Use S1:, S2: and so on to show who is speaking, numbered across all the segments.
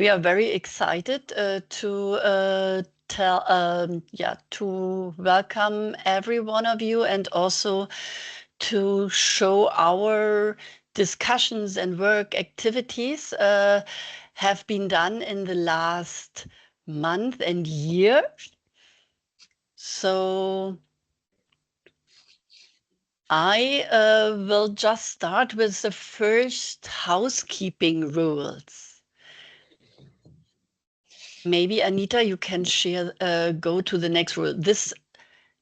S1: We are very excited to welcome every one of you and also to show our discussions and work activities have been done in the last month and year. So I will just start with the first housekeeping rules. Maybe Anita, you can share, go to the next rule. This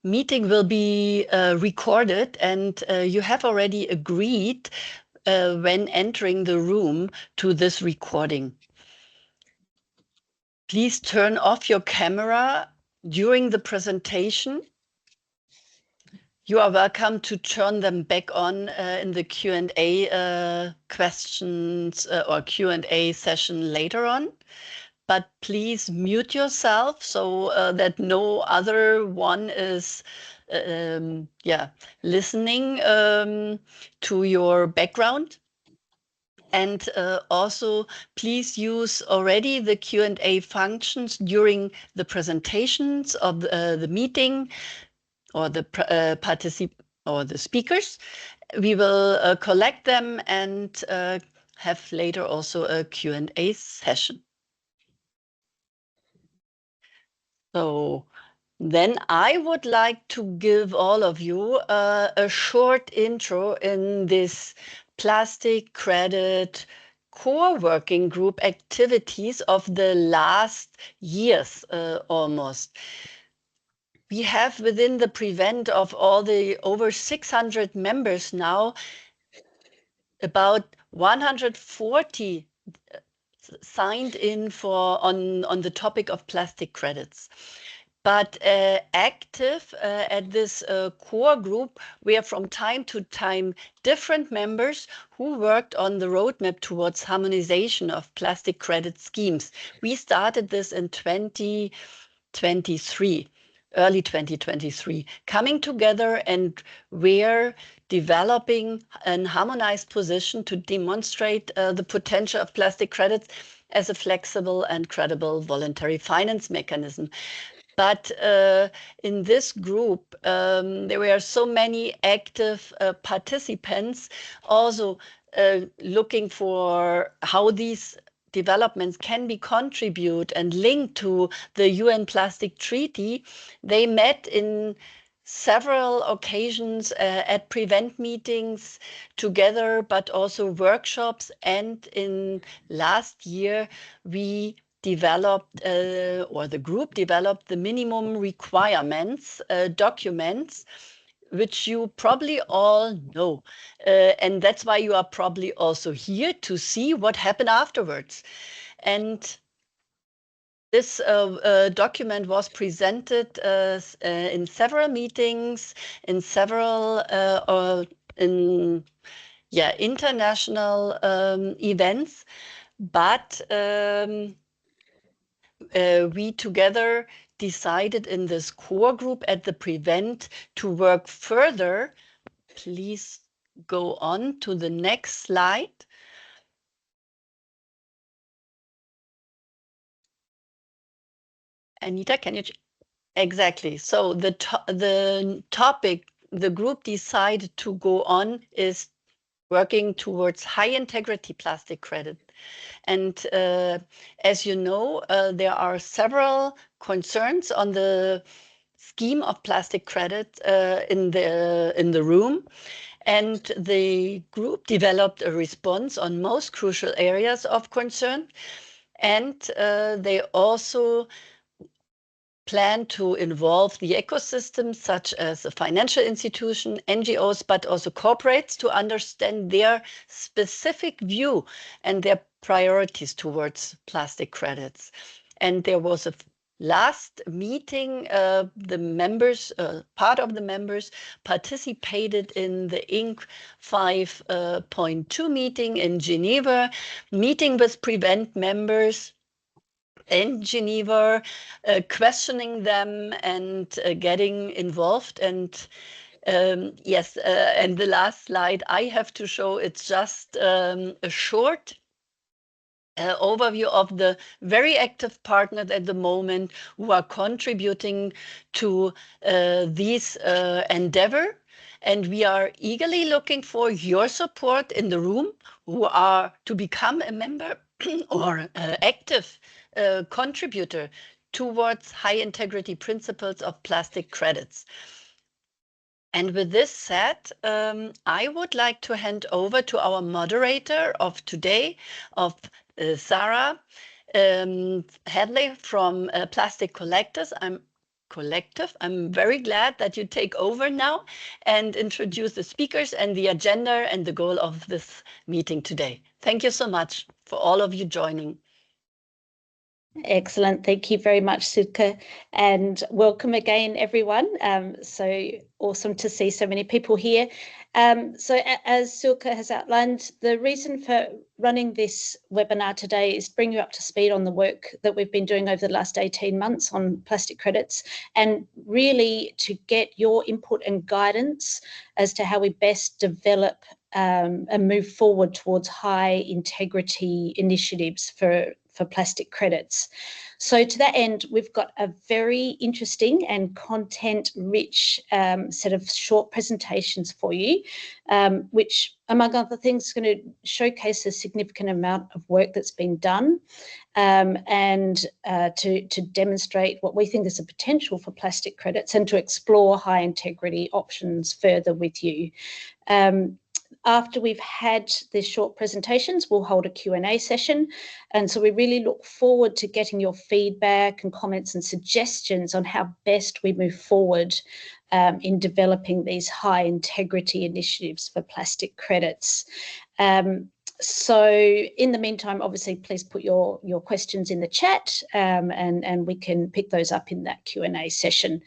S1: meeting will be recorded, and you have already agreed when entering the room to this recording. Please turn off your camera during the presentation. You are welcome to turn them back on in the Q&A questions or Q&A session later on. But please mute yourself so that no other one is listening to your background. And also, please use already the Q&A functions during the presentations of the meeting or the speakers. We will collect them and have later also a Q&A session. So then I would like to give all of you a short intro in this plastic credit core working group activities of the last years almost. We have within the Prevent of all the over 600 members now, about 140 signed in on the topic of plastic credits. But active at this core group, we have from time to time different members who worked on the roadmap towards harmonization of plastic credit schemes. We started this in 2023, early 2023, coming together, and we're developing an harmonized position to demonstrate the potential of plastic credits as a flexible and credible voluntary finance mechanism. But in this group, there were so many active participants also looking for how these developments can be contribute and linked to the UN Plastic Treaty. They met in several occasions at Prevent meetings together, but also workshops. And in last year, we developed, or the group developed, the minimum requirements documents, which you probably all know. And that's why you are probably also here to see what happened afterwards. And this document was presented in several meetings, in several international events. But we together decided in this core group at the Prevent to work further. Please go on to the next slide. Anita, can you? Exactly. So the topic the group decided to go on is working towards high integrity plastic credit. And as you know, there are several concerns on the scheme of plastic credit in the room. And the group developed a response on most crucial areas of concern. And they also plan to involve the ecosystem, such as a financial institution, NGOs, but also corporates, to understand their specific view and their priorities towards plastic credits. And there was a last meeting, the members, part of the members participated in the Inc. 5.2 meeting in Geneva, meeting with Prevent members in Geneva, questioning them and getting involved. And yes, and the last slide I have to show, it's just a short overview of the very active partners at the moment who are contributing to this endeavor. And we are eagerly looking for your support in the room who are to become a member or active contributor towards high integrity principles of plastic credits. And with this said, I would like to hand over to our moderator of today, of Sarah Hadley from Plastic Collectors. I'm very glad that you take over now and introduce the speakers and the agenda and the goal of this meeting today. Thank you so much for all of you joining.
S2: Excellent. Thank you very much, Silke, and welcome again, everyone. So awesome to see so many people here. So as Silke has outlined, the reason for running this webinar today is to bring you up to speed on the work that we've been doing over the last 18 months on plastic credits, and really to get your input and guidance as to how we best develop and move forward towards high integrity initiatives for plastic credits. So to that end, we've got a very interesting and content-rich set of short presentations for you, which, among other things, is going to showcase a significant amount of work that's been done and to demonstrate what we think is a potential for plastic credits and to explore high integrity options further with you. After we've had the short presentations, we'll hold a Q&A session. And so we really look forward to getting your feedback and comments and suggestions on how best we move forward in developing these high integrity initiatives for plastic credits. So in the meantime, obviously, please put your questions in the chat and we can pick those up in that Q&A session.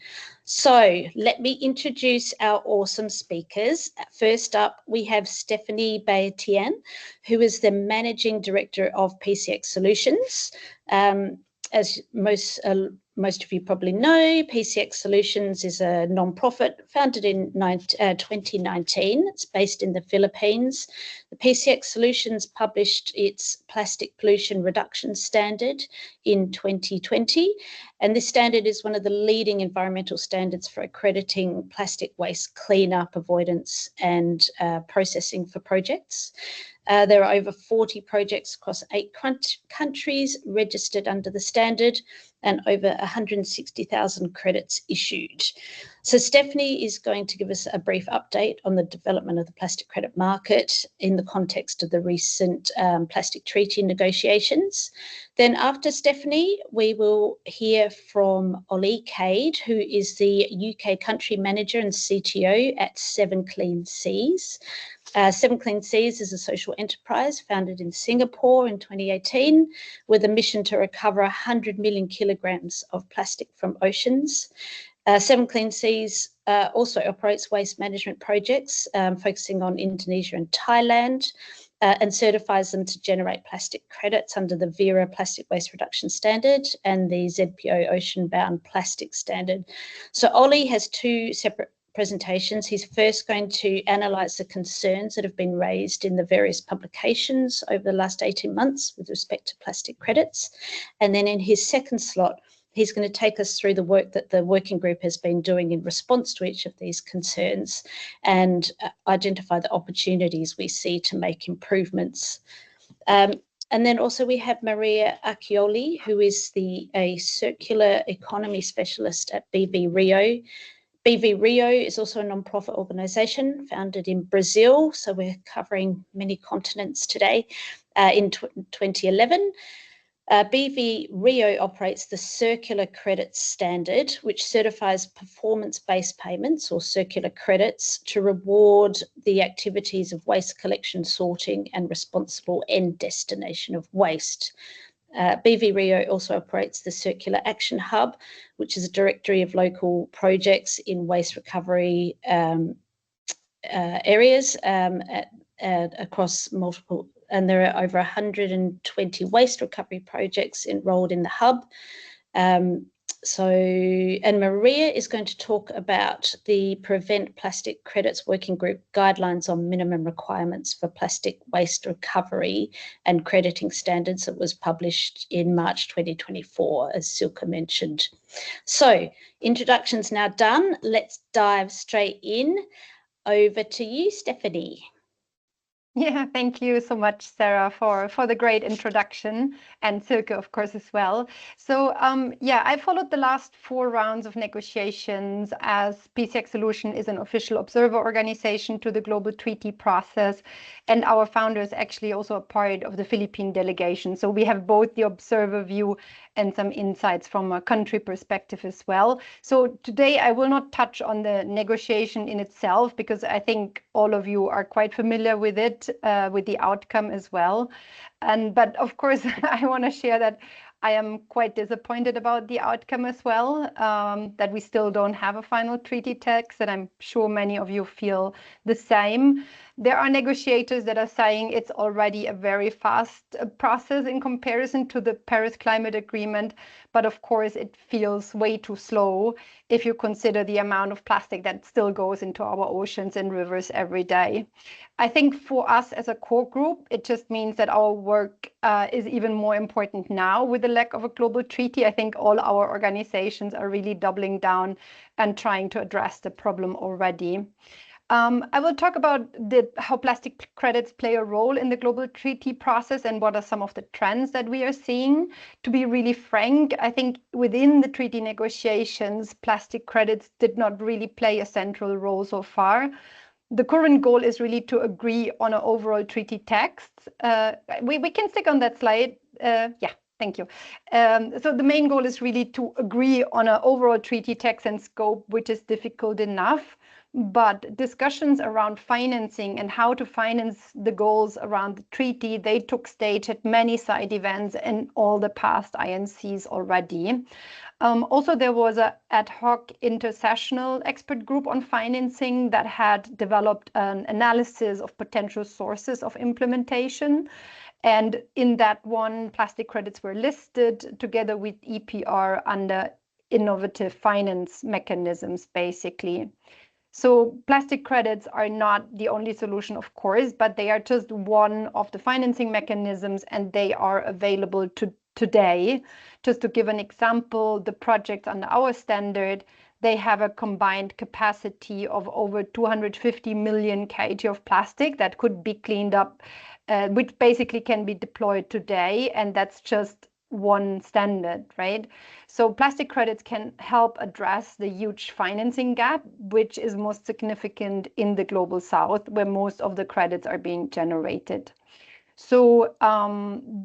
S2: So let me introduce our awesome speakers. First up, we have Stephanie Baetian, who is the Managing Director of PCX Solutions. As most of you probably know, PCX Solutions is a non-profit founded in 2019. It's based in the Philippines. The PCX Solutions published its Plastic Pollution Reduction Standard in 2020. And this standard is one of the leading environmental standards for accrediting plastic waste cleanup, avoidance and processing for projects. There are over 40 projects across 8 countries registered under the standard and over 160,000 credits issued. So Stephanie is going to give us a brief update on the development of the plastic credit market in the context of the recent plastic treaty negotiations. Then after Stephanie, we will hear from Ollie Cade, who is the UK Country Manager and CTO at 7 Clean Seas. 7 Clean Seas is a social enterprise founded in Singapore in 2018 with a mission to recover 100 million kilograms of plastic from oceans. 7 Clean Seas also operates waste management projects focusing on Indonesia and Thailand and certifies them to generate plastic credits under the VERA Plastic Waste Reduction Standard and the ZPO Ocean Bound Plastic Standard. So Ollie has 2 separate presentations. He's first going to analyse the concerns that have been raised in the various publications over the last 18 months with respect to plastic credits. And then in his second slot, he's going to take us through the work that the working group has been doing in response to each of these concerns and identify the opportunities we see to make improvements. And then also we have Maria Accioli, who is a circular economy specialist at BV Rio. BV Rio is also a non-profit organisation founded in Brazil, so we're covering many continents today. In 2011, BV Rio operates the Circular Credits Standard, which certifies performance-based payments or circular credits to reward the activities of waste collection, sorting and responsible end destination of waste. BV Rio also operates the Circular Action Hub, which is a directory of local projects in waste recovery areas across multiple, and there are over 120 waste recovery projects enrolled in the hub. And Maria is going to talk about the Prevent Plastic Credits Working Group guidelines on minimum requirements for plastic waste recovery and crediting standards that was published in March 2024, as Silke mentioned. So introductions now done. Let's dive straight in. Over to you, Stephanie.
S3: Yeah, thank you so much, Sarah, for the great introduction, and Silke, of course, as well. So yeah, I followed the last 4 rounds of negotiations, as PCX Solution is an official observer organization to the global treaty process, and our founder is actually also a part of the Philippine delegation. So we have both the observer view and some insights from a country perspective as well. So today I will not touch on the negotiation in itself, because I think all of you are quite familiar with it, with the outcome as well. But of course, I want to share that I am quite disappointed about the outcome as well, that we still don't have a final treaty text, and I'm sure many of you feel the same. There are negotiators that are saying it's already a very fast process in comparison to the Paris Climate Agreement, but of course it feels way too slow if you consider the amount of plastic that still goes into our oceans and rivers every day. I think for us as a core group, it just means that our work is even more important now with the lack of a global treaty. I think all our organizations are really doubling down and trying to address the problem already. I will talk about how plastic credits play a role in the global treaty process and what are some of the trends that we are seeing. To be really frank, I think within the treaty negotiations, plastic credits did not really play a central role so far. The current goal is really to agree on an overall treaty text. We can stick on that slide. Yeah, thank you. So the main goal is really to agree on an overall treaty text and scope, which is difficult enough. But discussions around financing and how to finance the goals around the treaty, they took stage at many side events in all the past INCs already. Also, there was an ad hoc intersessional expert group on financing that had developed an analysis of potential sources of implementation. And in that one, plastic credits were listed together with EPR under innovative finance mechanisms, basically. So plastic credits are not the only solution, of course, but they are just one of the financing mechanisms, and they are available today. Just to give an example, the projects under our standard, they have a combined capacity of over 250 million kg of plastic that could be cleaned up, which basically can be deployed today, and that's just one standard, right? So plastic credits can help address the huge financing gap, which is most significant in the global south, where most of the credits are being generated. So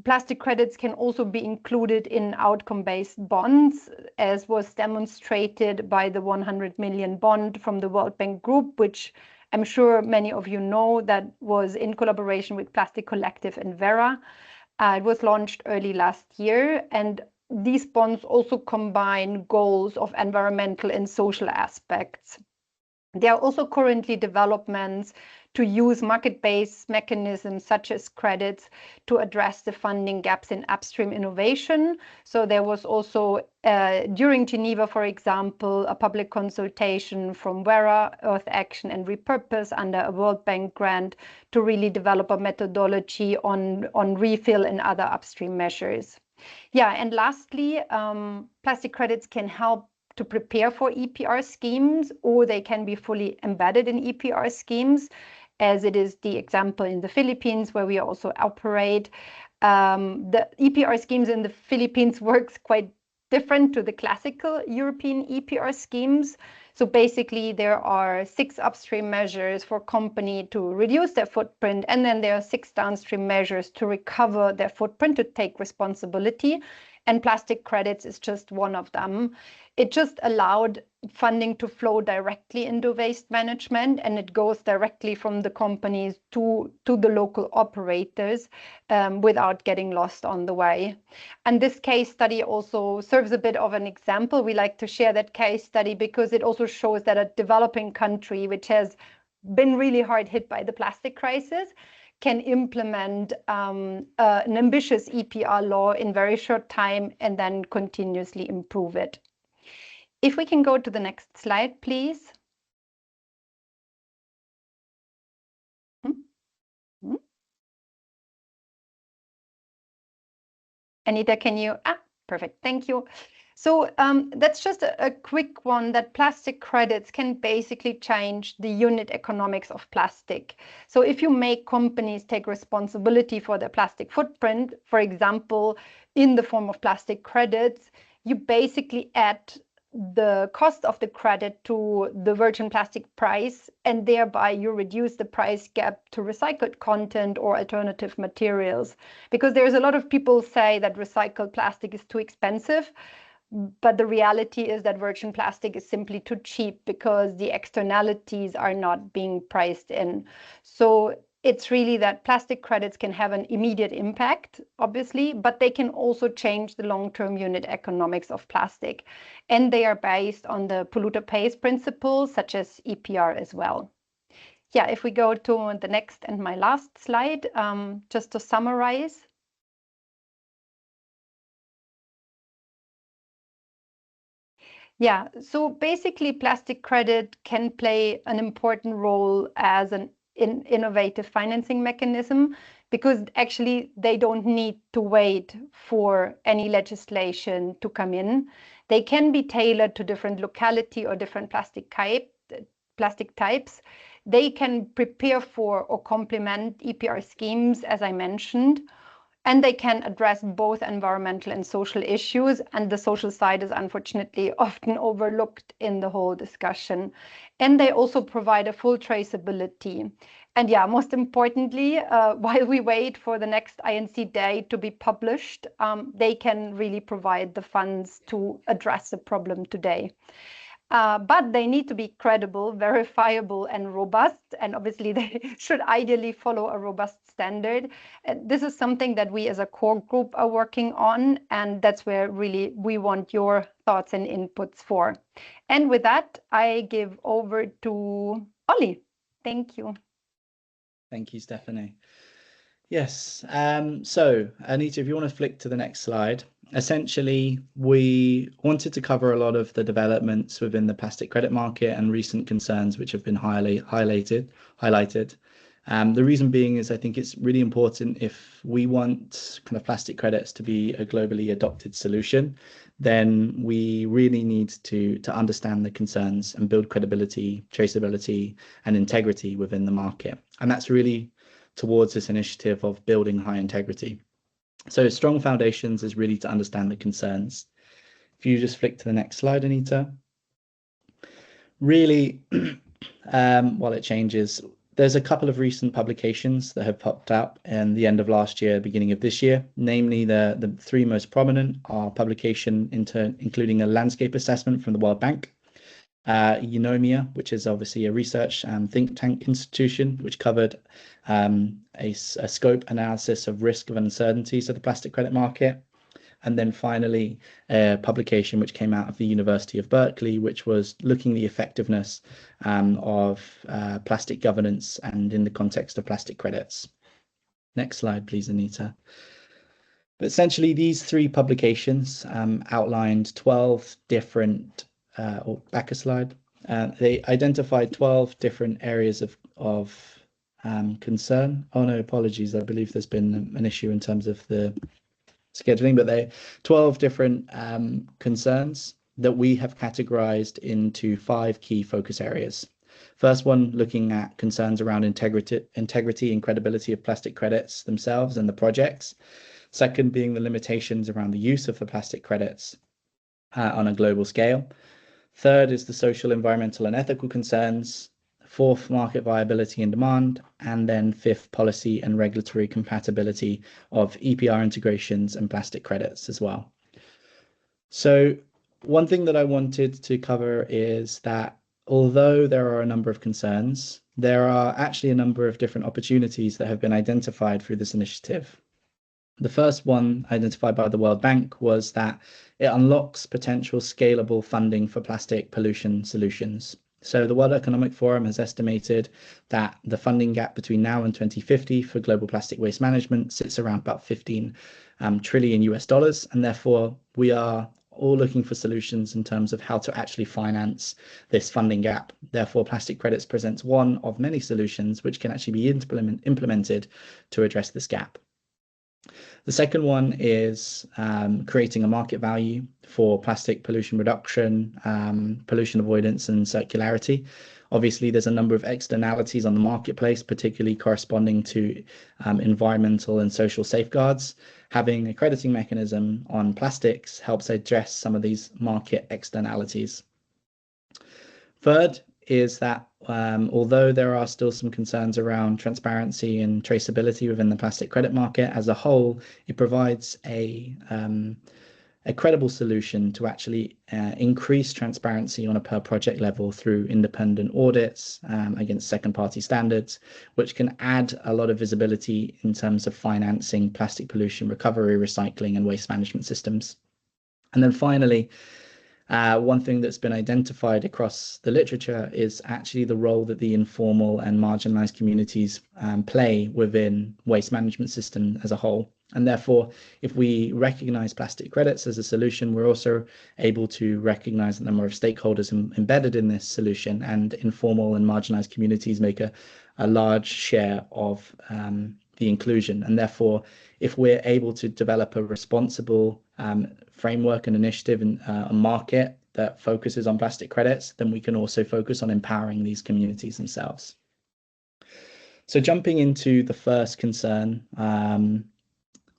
S3: plastic credits can also be included in outcome-based bonds, as was demonstrated by the 100 million bond from the World Bank Group, which I'm sure many of you know, that was in collaboration with Plastic Collective and Verra. It was launched early last year, and these bonds also combine goals of environmental and social aspects. There are also currently developments to use market-based mechanisms such as credits to address the funding gaps in upstream innovation. So there was also, during Geneva, for example, a public consultation from Verra, Earth Action and Repurpose under a World Bank grant to really develop a methodology on refill and other upstream measures. Yeah, and lastly, plastic credits can help to prepare for EPR schemes, or they can be fully embedded in EPR schemes, as it is the example in the Philippines, where we also operate. The EPR schemes in the Philippines works quite different to the classical European EPR schemes. So basically, there are 6 upstream measures for company to reduce their footprint, and then there are 6 downstream measures to recover their footprint, to take responsibility. And plastic credits is just one of them. It just allowed funding to flow directly into waste management, and it goes directly from the companies to the local operators without getting lost on the way. And this case study also serves a bit of an example. We like to share that case study because it also shows that a developing country, which has been really hard hit by the plastic crisis, can implement an ambitious EPR law in very short time and then continuously improve it. If we can go to the next slide, please. Anita, can you? Perfect. Thank you. So that's just a quick one, that plastic credits can basically change the unit economics of plastic. So if you make companies take responsibility for their plastic footprint, for example, in the form of plastic credits, you basically add the cost of the credit to the virgin plastic price, and thereby you reduce the price gap to recycled content or alternative materials. Because there's a lot of people say that recycled plastic is too expensive, but the reality is that virgin plastic is simply too cheap because the externalities are not being priced in. So it's really that plastic credits can have an immediate impact, obviously, but they can also change the long-term unit economics of plastic. And they are based on the polluter pays principles, such as EPR as well. Yeah, if we go to the next and my last slide, just to summarize. Yeah, so basically plastic credit can play an important role as an innovative financing mechanism, because actually they don't need to wait for any legislation to come in. They can be tailored to different locality or different plastic types. They can prepare for or complement EPR schemes, as I mentioned. And they can address both environmental and social issues. And the social side is unfortunately often overlooked in the whole discussion. And they also provide a full traceability. And yeah, most importantly, while we wait for the next INC Day to be published, they can really provide the funds to address the problem today. But they need to be credible, verifiable, and robust. And obviously, they should ideally follow a robust standard. This is something that we as a core group are working on. And that's where really we want your thoughts and inputs for. And with that, I give over to Ollie. Thank you.
S4: Thank you, Stephanie. Yes. So, Anita, if you want to flick to the next slide. Essentially, we wanted to cover a lot of the developments within the plastic credit market and recent concerns which have been highlighted. The reason being is I think it's really important, if we want kind of plastic credits to be a globally adopted solution, then we really need to understand the concerns and build credibility, traceability, and integrity within the market. And that's really towards this initiative of building high integrity. So strong foundations is really to understand the concerns. If you just flick to the next slide, Anita. Really, while it changes, there's a couple of recent publications that have popped up in the end of last year, beginning of this year. Namely, the three most prominent are publication including a landscape assessment from the World Bank, Eunomia, which is obviously a research and think tank institution, which covered a scope analysis of risk of uncertainties of the plastic credit market. And then finally, a publication which came out of the University of Berkeley, which was looking at the effectiveness of plastic governance and in the context of plastic credits. Next slide, please, Anita. But essentially, these three publications outlined 12 different or back a slide. They identified 12 different areas of concern. Oh no, apologies. I believe there's been an issue in terms of the scheduling, but they 12 different concerns that we have categorized into 5 key focus areas. First one, looking at concerns around integrity and credibility of plastic credits themselves and the projects. Second, being the limitations around the use of the plastic credits on a global scale. Third is the social, environmental, and ethical concerns. Fourth, market viability and demand. And then fifth, policy and regulatory compatibility of EPR integrations and plastic credits as well. So one thing that I wanted to cover is that although there are a number of concerns, there are actually a number of different opportunities that have been identified through this initiative. The first one identified by the World Bank was that it unlocks potential scalable funding for plastic pollution solutions. So the World Economic Forum has estimated that the funding gap between now and 2050 for global plastic waste management sits around about $15 trillion US, and therefore we are all looking for solutions in terms of how to actually finance this funding gap. Therefore, plastic credits presents one of many solutions which can actually be implemented to address this gap. The second one is creating a market value for plastic pollution reduction, pollution avoidance, and circularity. Obviously, there's a number of externalities on the marketplace, particularly corresponding to environmental and social safeguards. Having a crediting mechanism on plastics helps address some of these market externalities. Third is that although there are still some concerns around transparency and traceability within the plastic credit market as a whole, it provides a credible solution to actually increase transparency on a per project level through independent audits against second-party standards, which can add a lot of visibility in terms of financing plastic pollution recovery, recycling, and waste management systems. And then finally, one thing that's been identified across the literature is actually the role that the informal and marginalized communities play within waste management system as a whole. And therefore, if we recognize plastic credits as a solution, we're also able to recognize the number of stakeholders embedded in this solution, and informal and marginalized communities make a large share of the inclusion. And therefore, if we're able to develop a responsible framework and initiative in a market that focuses on plastic credits, then we can also focus on empowering these communities themselves. So jumping into the first concern,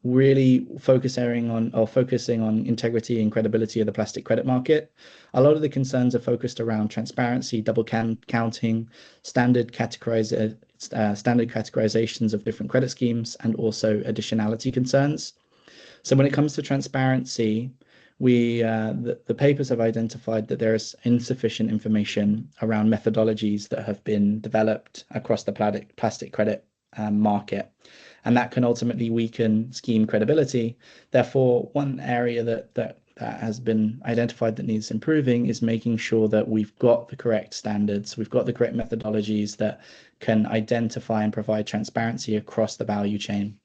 S4: really focusing on integrity and credibility of the plastic credit market. A lot of the concerns are focused around transparency, double counting, standard categorizations of different credit schemes, and also additionality concerns. So when it comes to transparency, the papers have identified that there is insufficient information around methodologies that have been developed across the plastic credit market, and that can ultimately weaken scheme credibility. Therefore, one area that has been identified that needs improving is making sure that we've got the correct standards, we've got the correct methodologies that can identify and provide transparency across the value chain.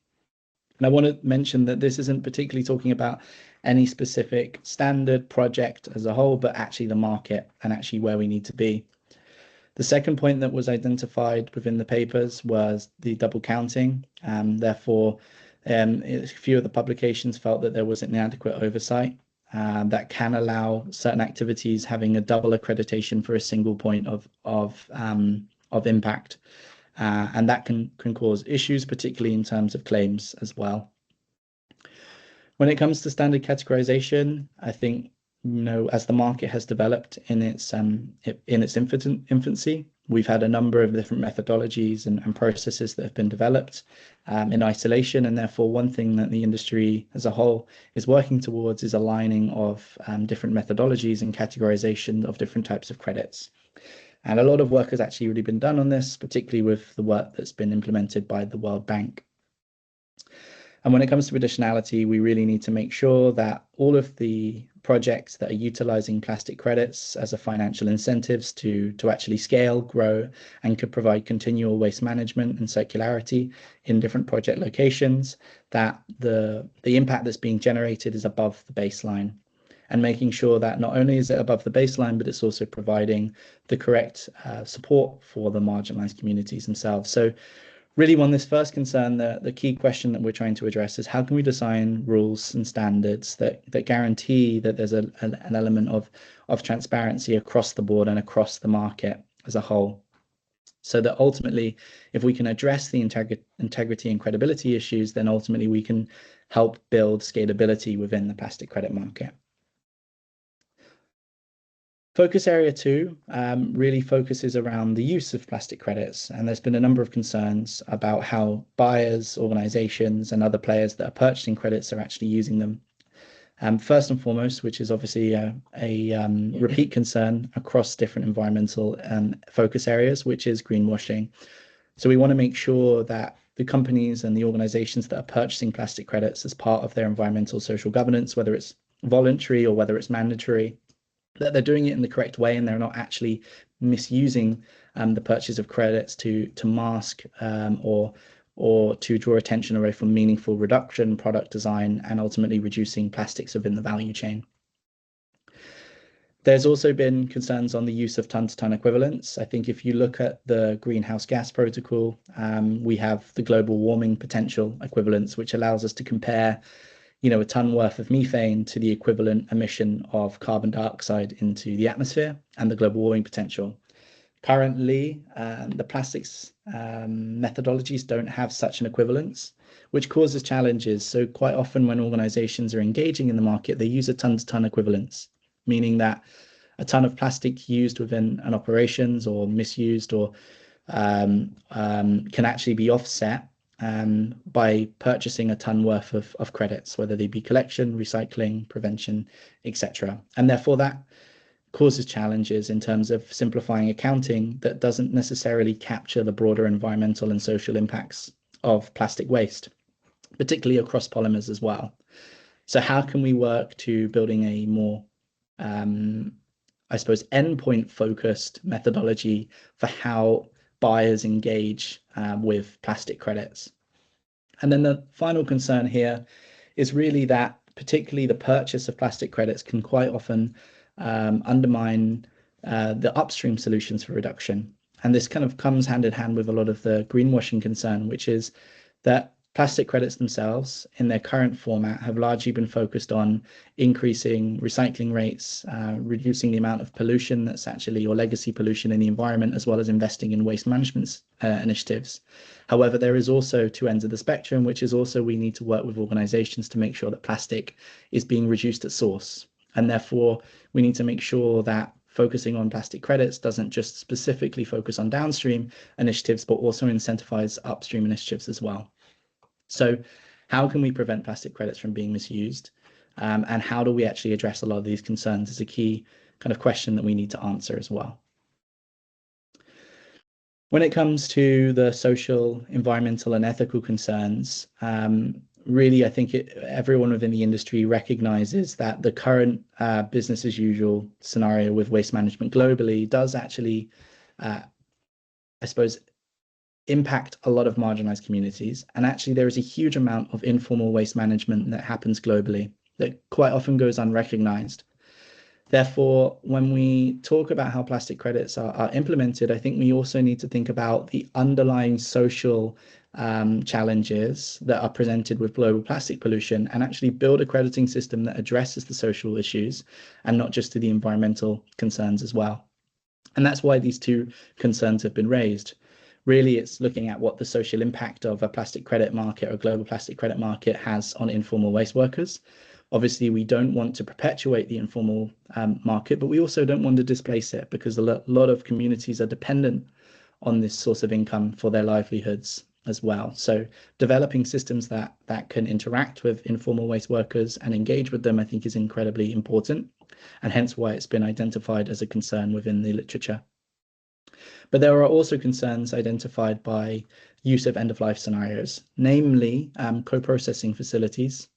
S4: And I want to mention that this isn't particularly talking about any specific standard project as a whole, but actually the market and actually where we need to be. The second point that was identified within the papers was the double counting. Therefore, a few of the publications felt that there was inadequate oversight that can allow certain activities having a double accreditation for a single point of impact. And that can cause issues, particularly in terms of claims as well. When it comes to standard categorization, I think, as the market has developed in its infancy, we've had a number of different methodologies and processes that have been developed in isolation, and therefore one thing that the industry as a whole is working towards is aligning of different methodologies and categorization of different types of credits. And a lot of work has actually already been done on this, particularly with the work that's been implemented by the World Bank. And when it comes to additionality, we really need to make sure that all of the projects that are utilizing plastic credits as a financial incentives to actually scale, grow, and could provide continual waste management and circularity in different project locations, that the impact that's being generated is above the baseline. And making sure that not only is it above the baseline, but it's also providing the correct support for the marginalized communities themselves. So really, on this first concern, the key question that we're trying to address is how can we design rules and standards that guarantee that there's an element of transparency across the board and across the market as a whole, so that ultimately, if we can address the integrity and credibility issues, then ultimately we can help build scalability within the plastic credit market. Focus area 2 really focuses around the use of plastic credits, and there's been a number of concerns about how buyers, organizations, and other players that are purchasing credits are actually using them. First and foremost, which is obviously a repeat concern across different environmental focus areas, which is greenwashing. So we want to make sure that the companies and the organizations that are purchasing plastic credits as part of their environmental social governance, whether it's voluntary or whether it's mandatory, that they're doing it in the correct way and they're not actually misusing the purchase of credits to mask or to draw attention away from meaningful reduction, product design, and ultimately reducing plastics within the value chain. There's also been concerns on the use of ton-to-ton equivalents. I think if you look at the greenhouse gas protocol, we have the global warming potential equivalents, which allows us to compare, a ton worth of methane to the equivalent emission of carbon dioxide into the atmosphere and the global warming potential. Currently, the plastics methodologies don't have such an equivalence, which causes challenges. So quite often when organizations are engaging in the market, they use a ton-to-ton equivalence, meaning that a ton of plastic used within an operations or misused or can actually be offset by purchasing a ton worth of credits, whether they be collection, recycling, prevention, etc. And therefore that causes challenges in terms of simplifying accounting that doesn't necessarily capture the broader environmental and social impacts of plastic waste, particularly across polymers as well. So how can we work to building a more, I suppose, endpoint focused methodology for how buyers engage with plastic credits? And then the final concern here is really that particularly the purchase of plastic credits can quite often undermine the upstream solutions for reduction. And this kind of comes hand in hand with a lot of the greenwashing concern, which is that plastic credits themselves in their current format have largely been focused on increasing recycling rates, reducing the amount of pollution that's actually or legacy pollution in the environment, as well as investing in waste management initiatives. However, there is also two ends of the spectrum, which is also we need to work with organizations to make sure that plastic is being reduced at source. And therefore, we need to make sure that focusing on plastic credits doesn't just specifically focus on downstream initiatives, but also incentivize upstream initiatives as well. So how can we prevent plastic credits from being misused? And how do we actually address a lot of these concerns is a key kind of question that we need to answer as well. When it comes to the social, environmental, and ethical concerns, really, I think everyone within the industry recognizes that the current business as usual scenario with waste management globally does actually, I suppose, impact a lot of marginalized communities. And actually, there is a huge amount of informal waste management that happens globally that quite often goes unrecognized. Therefore, when we talk about how plastic credits are implemented, I think we also need to think about the underlying social challenges that are presented with global plastic pollution and actually build a crediting system that addresses the social issues and not just to the environmental concerns as well. And that's why these two concerns have been raised. Really, it's looking at what the social impact of a plastic credit market or global plastic credit market has on informal waste workers. Obviously, we don't want to perpetuate the informal market, but we also don't want to displace it because a lot of communities are dependent on this source of income for their livelihoods as well. So developing systems that can interact with informal waste workers and engage with them, I think, is incredibly important, and hence why it's been identified as a concern within the literature. But there are also concerns identified by use of end-of-life scenarios, namely co-processing facilities.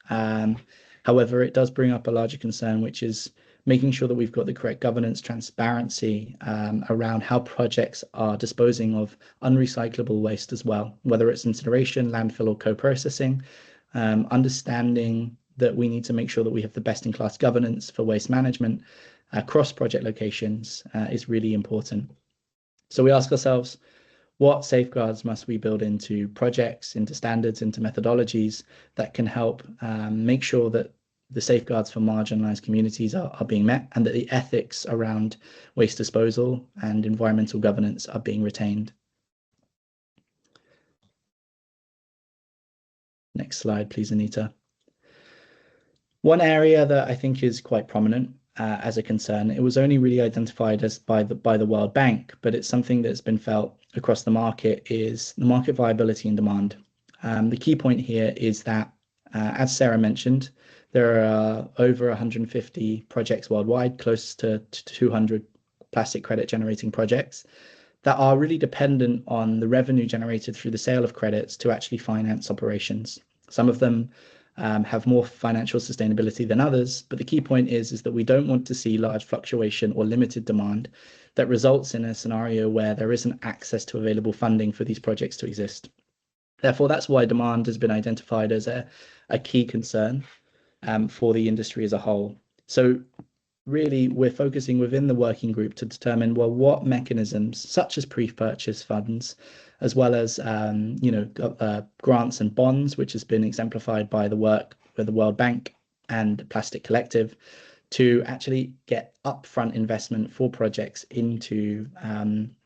S4: However, it does bring up a larger concern, which is making sure that we've got the correct governance, transparency around how projects are disposing of unrecyclable waste as well, whether it's incineration, landfill, or co-processing. Understanding that we need to make sure that we have the best-in-class governance for waste management across project locations is really important. So we ask ourselves, what safeguards must we build into projects, into standards, into methodologies that can help make sure that the safeguards for marginalized communities are being met and that the ethics around waste disposal and environmental governance are being retained? Next slide, please, Anita. One area that I think is quite prominent as a concern, it was only really identified as by the World Bank, but it's something that's been felt across the market, is the market viability and demand. The key point here is that, as Sarah mentioned, there are over 150 projects worldwide, close to 200 plastic credit generating projects that are really dependent on the revenue generated through the sale of credits to actually finance operations. Some of them have more financial sustainability than others, but the key point is that we don't want to see large fluctuation or limited demand that results in a scenario where there isn't access to available funding for these projects to exist. Therefore, that's why demand has been identified as a key concern for the industry as a whole. So really we're focusing within the working group to determine, well, what mechanisms such as pre-purchase funds, as well as grants and bonds, which has been exemplified by the work with the World Bank and Plastic Collective, to actually get upfront investment for projects into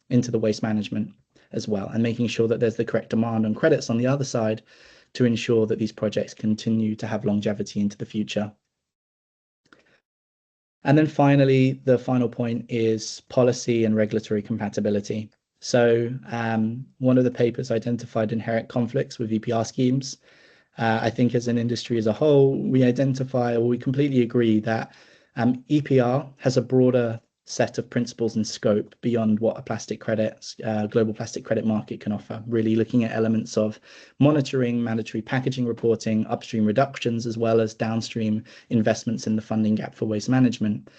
S4: the waste management as well, and making sure that there's the correct demand and credits on the other side to ensure that these projects continue to have longevity into the future. And then finally, the final point is policy and regulatory compatibility. So one of the papers identified inherent conflicts with EPR schemes. I think as an industry as a whole, we completely agree that EPR has a broader set of principles and scope beyond what a global plastic credit market can offer, really looking at elements of monitoring, mandatory packaging reporting, upstream reductions, as well as downstream investments in the funding gap for waste management.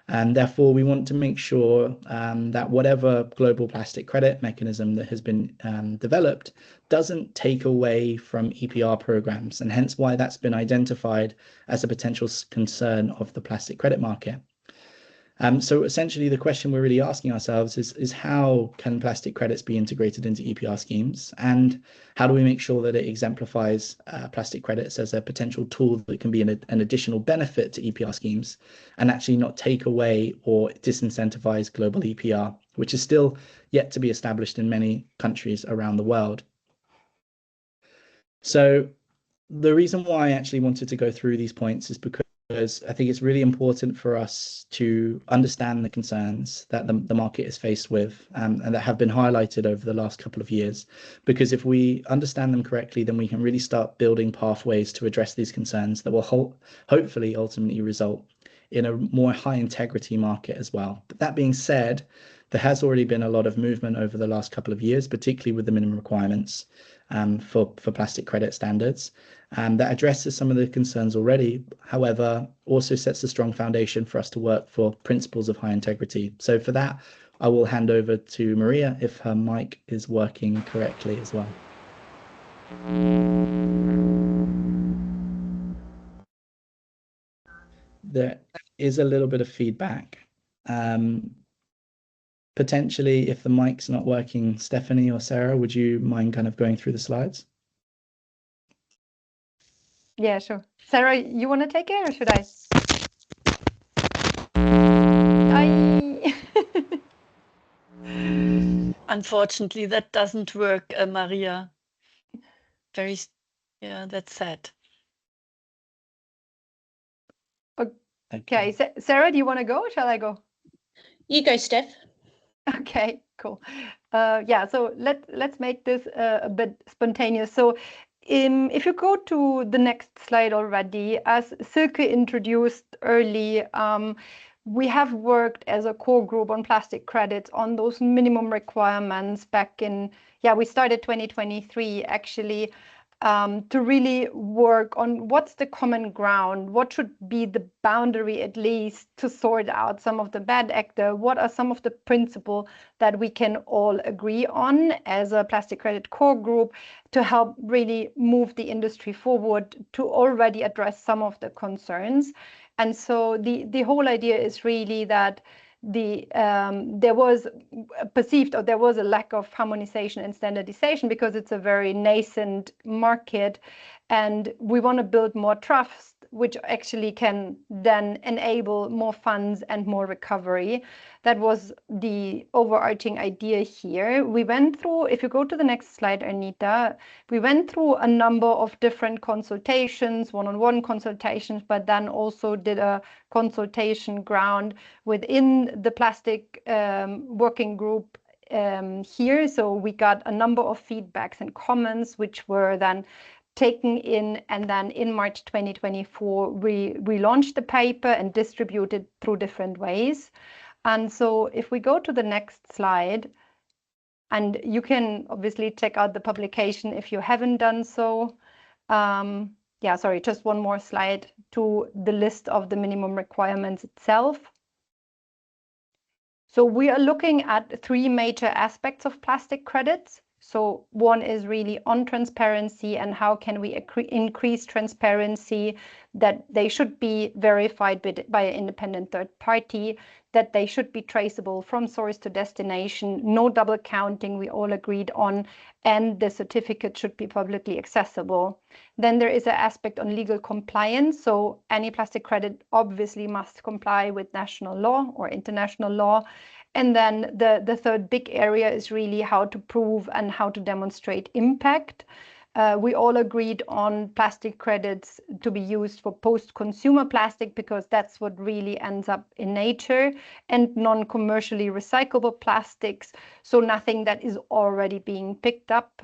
S4: And therefore, we want to make sure that whatever global plastic credit mechanism that has been developed doesn't take away from EPR programs, and hence why that's been identified as a potential concern of the plastic credit market. So essentially, the question we're really asking ourselves is how can plastic credits be integrated into EPR schemes, and how do we make sure that it exemplifies plastic credits as a potential tool that can be an additional benefit to EPR schemes, and actually not take away or disincentivize global EPR, which is still yet to be established in many countries around the world. So the reason why I actually wanted to go through these points is because I think it's really important for us to understand the concerns that the market is faced with and that have been highlighted over the last couple of years. Because if we understand them correctly, then we can really start building pathways to address these concerns that will hopefully ultimately result in a more high integrity market as well. But that being said, there has already been a lot of movement over the last couple of years, particularly with the minimum requirements for plastic credit standards, that addresses some of the concerns already, however, also sets a strong foundation for us to work for principles of high integrity. So for that, I will hand over to Maria if her mic is working correctly as well. There is a little bit of feedback. Potentially, if the mic's not working, Stephanie or Sarah, would you mind kind of going through the slides?
S3: Yeah, sure. Sarah, you want to take it or should I?
S1: Unfortunately, that doesn't work, Maria. Yeah, that's sad.
S3: Okay, Sarah, do you want to go or shall I go?
S2: You go, Steph.
S3: Okay, cool. Yeah, so let's make this a bit spontaneous. So if you go to the next slide already, as Silke introduced early, we have worked as a core group on plastic credits on those minimum requirements back in, we started 2023 actually, to really work on what's the common ground, what should be the boundary at least to sort out some of the bad actor, what are some of the principles that we can all agree on as a plastic credit core group to help really move the industry forward to already address some of the concerns. And so the whole idea is really that there was a lack of harmonization and standardization because it's a very nascent market, and we want to build more trust, which actually can then enable more funds and more recovery. That was the overarching idea here. We went through, if you go to the next slide, Anita, we went through a number of different consultations, one-on-one consultations, but then also did a consultation ground within the plastic working group here. So we got a number of feedbacks and comments, which were then taken in, and then in March 2024, we launched the paper and distributed through different ways. And so if we go to the next slide, and you can obviously check out the publication if you haven't done so. Sorry, just one more slide to the list of the minimum requirements itself. So we are looking at three major aspects of plastic credits. So one is really on transparency and how can we increase transparency, that they should be verified by an independent third party, that they should be traceable from source to destination, no double counting, we all agreed on, and the certificate should be publicly accessible. Then there is an aspect on legal compliance. So any plastic credit obviously must comply with national law or international law. And then the third big area is really how to prove and how to demonstrate impact. We all agreed on plastic credits to be used for post-consumer plastic because that's what really ends up in nature, and non-commercially recyclable plastics, so nothing that is already being picked up.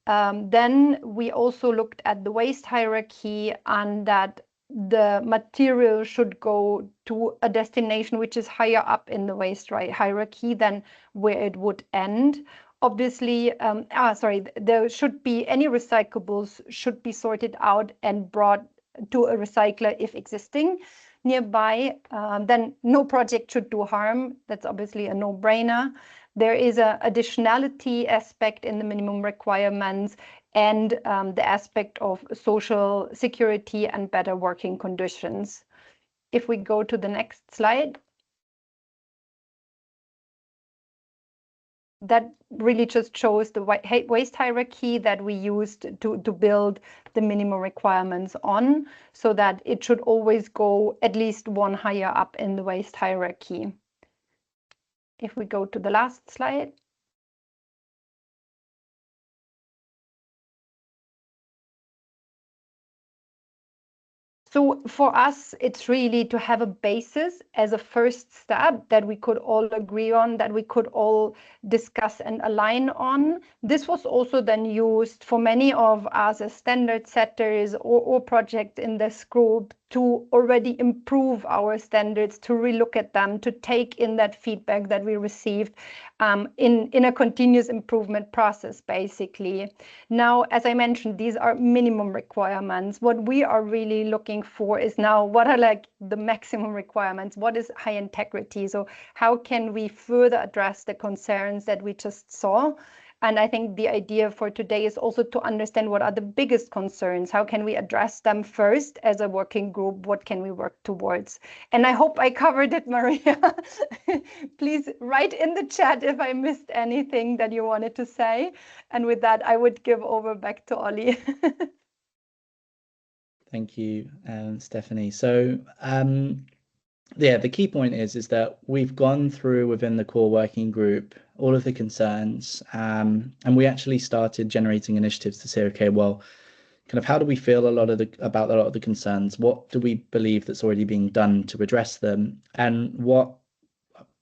S3: Then we also looked at the waste hierarchy and that the material should go to a destination which is higher up in the waste hierarchy than where it would end. Obviously, there should be any recyclables should be sorted out and brought to a recycler if existing nearby. Then no project should do harm. That's obviously a no-brainer. There is an additionality aspect in the minimum requirements, and the aspect of social security and better working conditions. If we go to the next slide. That really just shows the waste hierarchy that we used to build the minimum requirements on, so that it should always go at least one higher up in the waste hierarchy. If we go to the last slide. So for us, it's really to have a basis as a first step that we could all agree on, that we could all discuss and align on. This was also then used for many of us as standard setters or projects in this group to already improve our standards, to relook at them, to take in that feedback that we received in a continuous improvement process, basically. Now, as I mentioned, these are minimum requirements. What we are really looking for is now what are like the maximum requirements? What is high integrity? So how can we further address the concerns that we just saw? And I think the idea for today is also to understand what are the biggest concerns. How can we address them first as a working group? What can we work towards? And I hope I covered it, Maria. Please write in the chat if I missed anything that you wanted to say. And with that, I would give over back to Ollie.
S4: Thank you, Stephanie. So yeah, the key point is that we've gone through within the core working group all of the concerns, and we actually started generating initiatives to say, okay, well, kind of how do we feel about a lot of the concerns? What do we believe that's already being done to address them, and what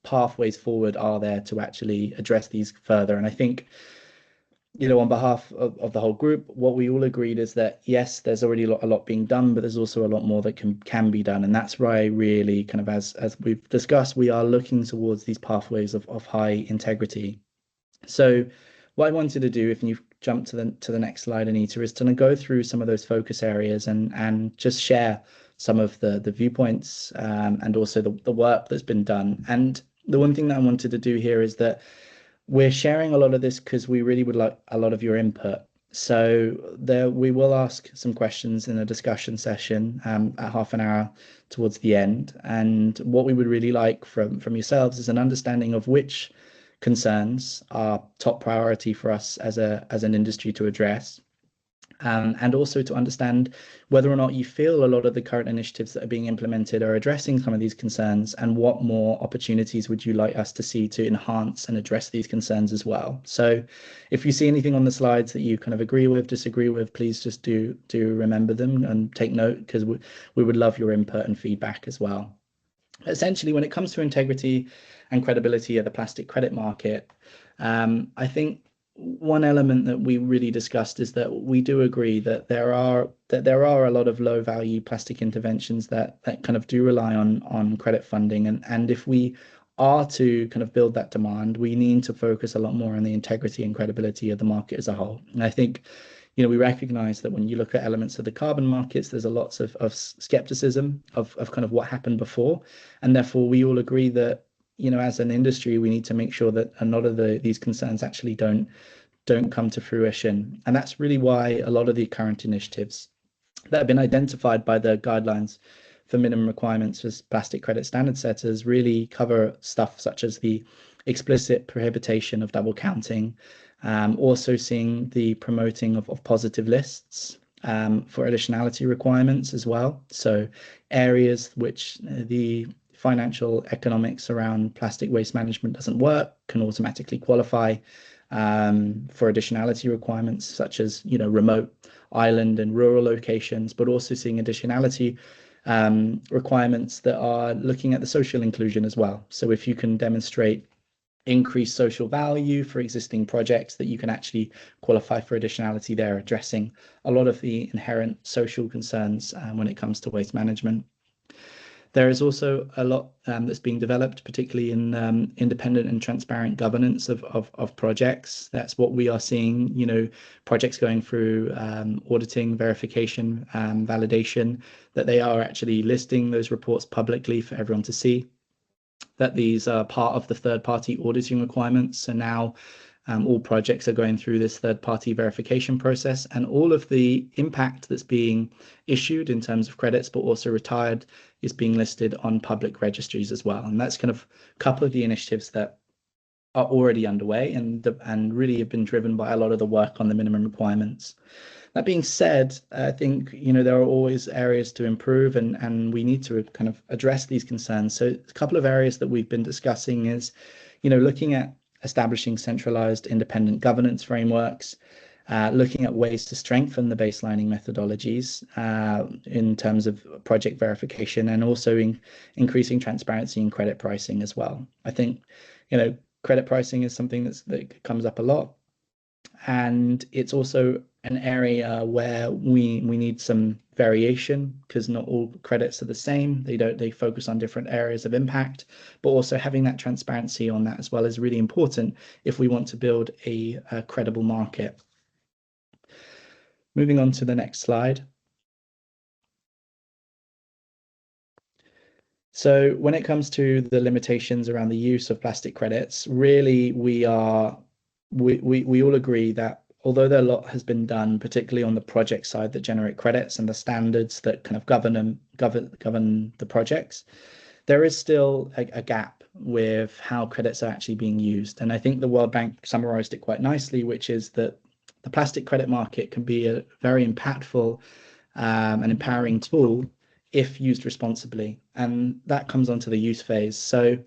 S4: pathways forward are there to actually address these further? And I think, you know, on behalf of the whole group, what we all agreed is that, yes, there's already a lot being done, but there's also a lot more that can be done. And that's why really kind of, as we've discussed, we are looking towards these pathways of high integrity. So what I wanted to do, if you jump to the next slide, Anita, is to go through some of those focus areas and just share some of the viewpoints and also the work that's been done. And the one thing that I wanted to do here is that we're sharing a lot of this because we really would like a lot of your input. So we will ask some questions in a discussion session at half an hour towards the end. And what we would really like from yourselves is an understanding of which concerns are top priority for us as an industry to address. And also to understand whether or not you feel a lot of the current initiatives that are being implemented are addressing some of these concerns, and what more opportunities would you like us to see to enhance and address these concerns as well. So if you see anything on the slides that you kind of agree with, disagree with, please just do remember them and take note, because we would love your input and feedback as well. Essentially, when it comes to integrity and credibility of the plastic credit market, I think one element that we really discussed is that we do agree that there are a lot of low value plastic interventions that kind of do rely on credit funding, and if we are to kind of build that demand, we need to focus a lot more on the integrity and credibility of the market as a whole. And I think, you know, we recognize that when you look at elements of the carbon markets, there's a lots of skepticism of kind of what happened before, and therefore we all agree that, you know, as an industry, we need to make sure that a lot of these concerns actually don't don't come to fruition. And that's really why a lot of the current initiatives that have been identified by the guidelines for minimum requirements for plastic credit standard setters really cover stuff such as the explicit prohibition of double counting, also seeing the promoting of positive lists for additionality requirements as well. So areas which the financial economics around plastic waste management doesn't work can automatically qualify for additionality requirements, such as, you know, remote island and rural locations, but also seeing additionality requirements that are looking at the social inclusion as well. So if you can demonstrate increased social value for existing projects, that you can actually qualify for additionality there, addressing a lot of the inherent social concerns when it comes to waste management. There is also a lot that's being developed, particularly in independent and transparent governance of projects. That's what we are seeing, you know, projects going through auditing, verification, validation, that they are actually listing those reports publicly for everyone to see, that these are part of the third-party auditing requirements. So now all projects are going through this third-party verification process, and all of the impact that's being issued in terms of credits, but also retired, is being listed on public registries as well. And that's kind of a couple of the initiatives that are already underway and really have been driven by a lot of the work on the minimum requirements. That being said, I think, you know, there are always areas to improve, and we need to kind of address these concerns. So a couple of areas that we've been discussing is, you know, looking at establishing centralized independent governance frameworks, looking at ways to strengthen the baselining methodologies in terms of project verification, and also increasing transparency in credit pricing as well. I think, you know, credit pricing is something that comes up a lot, and it's also an area where we need some variation, because not all credits are the same. They focus on different areas of impact, but also having that transparency on that as well is really important if we want to build a credible market. Moving on to the next slide. So when it comes to the limitations around the use of plastic credits, really we all agree that although a lot has been done, particularly on the project side that generate credits and the standards that kind of govern the projects, there is still a gap with how credits are actually being used. And I think the World Bank summarized it quite nicely, which is that the plastic credit market can be a very impactful and empowering tool if used responsibly. And that comes onto the use phase. So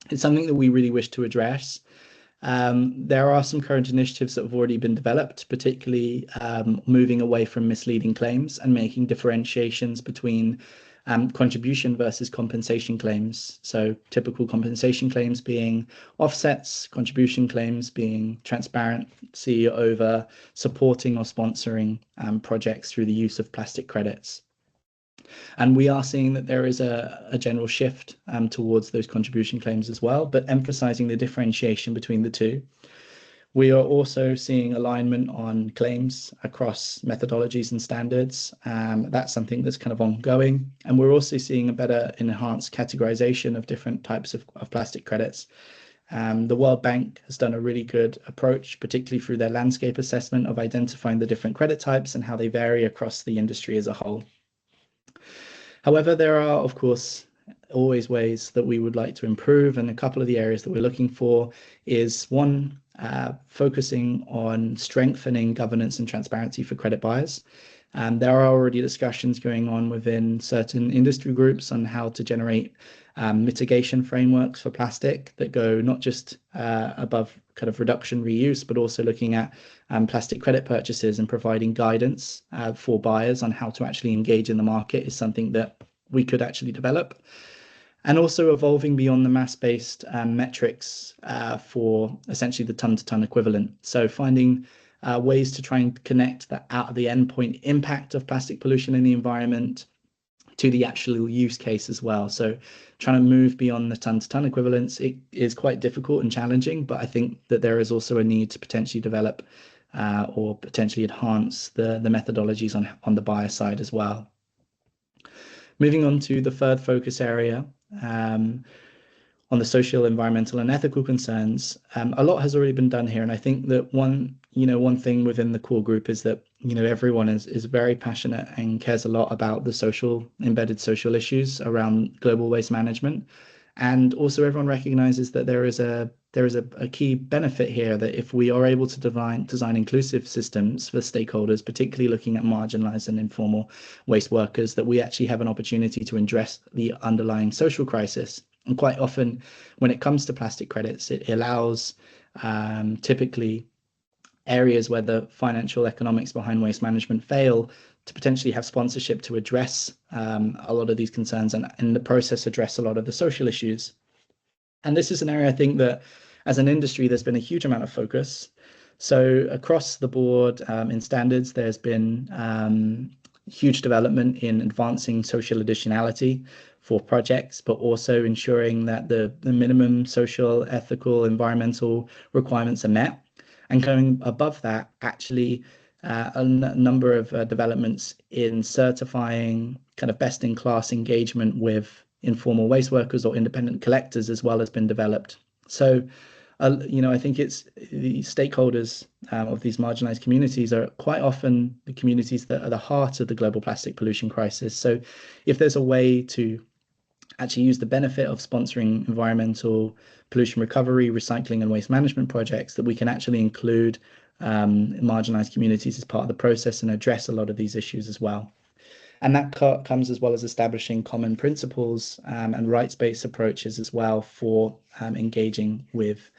S4: it's something that we really wish to address. There are some current initiatives that have already been developed, particularly moving away from misleading claims and making differentiations between contribution versus compensation claims. So typical compensation claims being offsets, contribution claims being transparency over supporting or sponsoring projects through the use of plastic credits. And we are seeing that there is a general shift towards those contribution claims as well, but emphasizing the differentiation between the two. We are also seeing alignment on claims across methodologies and standards. That's something that's kind of ongoing. And we're also seeing a better enhanced categorization of different types of plastic credits. The World Bank has done a really good approach, particularly through their landscape assessment of identifying the different credit types and how they vary across the industry as a whole. However, there are, of course, always ways that we would like to improve, and a couple of the areas that we're looking for is one, focusing on strengthening governance and transparency for credit buyers. There are already discussions going on within certain industry groups on how to generate mitigation frameworks for plastic that go not just above kind of reduction reuse, but also looking at plastic credit purchases, and providing guidance for buyers on how to actually engage in the market is something that we could actually develop. And also evolving beyond the mass-based metrics for essentially the ton-to-ton equivalent. So finding ways to try and connect that out of the endpoint impact of plastic pollution in the environment to the actual use case as well. So trying to move beyond the ton-to-ton equivalents, it is quite difficult and challenging, but I think that there is also a need to potentially develop or potentially enhance the methodologies on the buyer side as well. Moving on to the third focus area, on the social, environmental, and ethical concerns, a lot has already been done here. And I think that one, one thing within the core group is that, everyone is very passionate and cares a lot about the embedded social issues around global waste management. And also everyone recognizes that there is a key benefit here, that if we are able to design inclusive systems for stakeholders, particularly looking at marginalized and informal waste workers, that we actually have an opportunity to address the underlying social crisis. And quite often when it comes to plastic credits, it allows typically areas where the financial economics behind waste management fail to potentially have sponsorship to address a lot of these concerns, and in the process address a lot of the social issues. And this is an area I think that as an industry, there's been a huge amount of focus. So across the board in standards, there's been huge development in advancing social additionality for projects, but also ensuring that the minimum social, ethical, environmental requirements are met. And going above that, actually, a number of developments in certifying kind of best-in-class engagement with informal waste workers or independent collectors as well has been developed. So, I think it's the stakeholders of these marginalized communities are quite often the communities that are the heart of the global plastic pollution crisis. So if there's a way to actually use the benefit of sponsoring environmental pollution recovery, recycling and waste management projects, that we can actually include marginalized communities as part of the process and address a lot of these issues as well. And that comes as well as establishing common principles and rights-based approaches as well for engaging with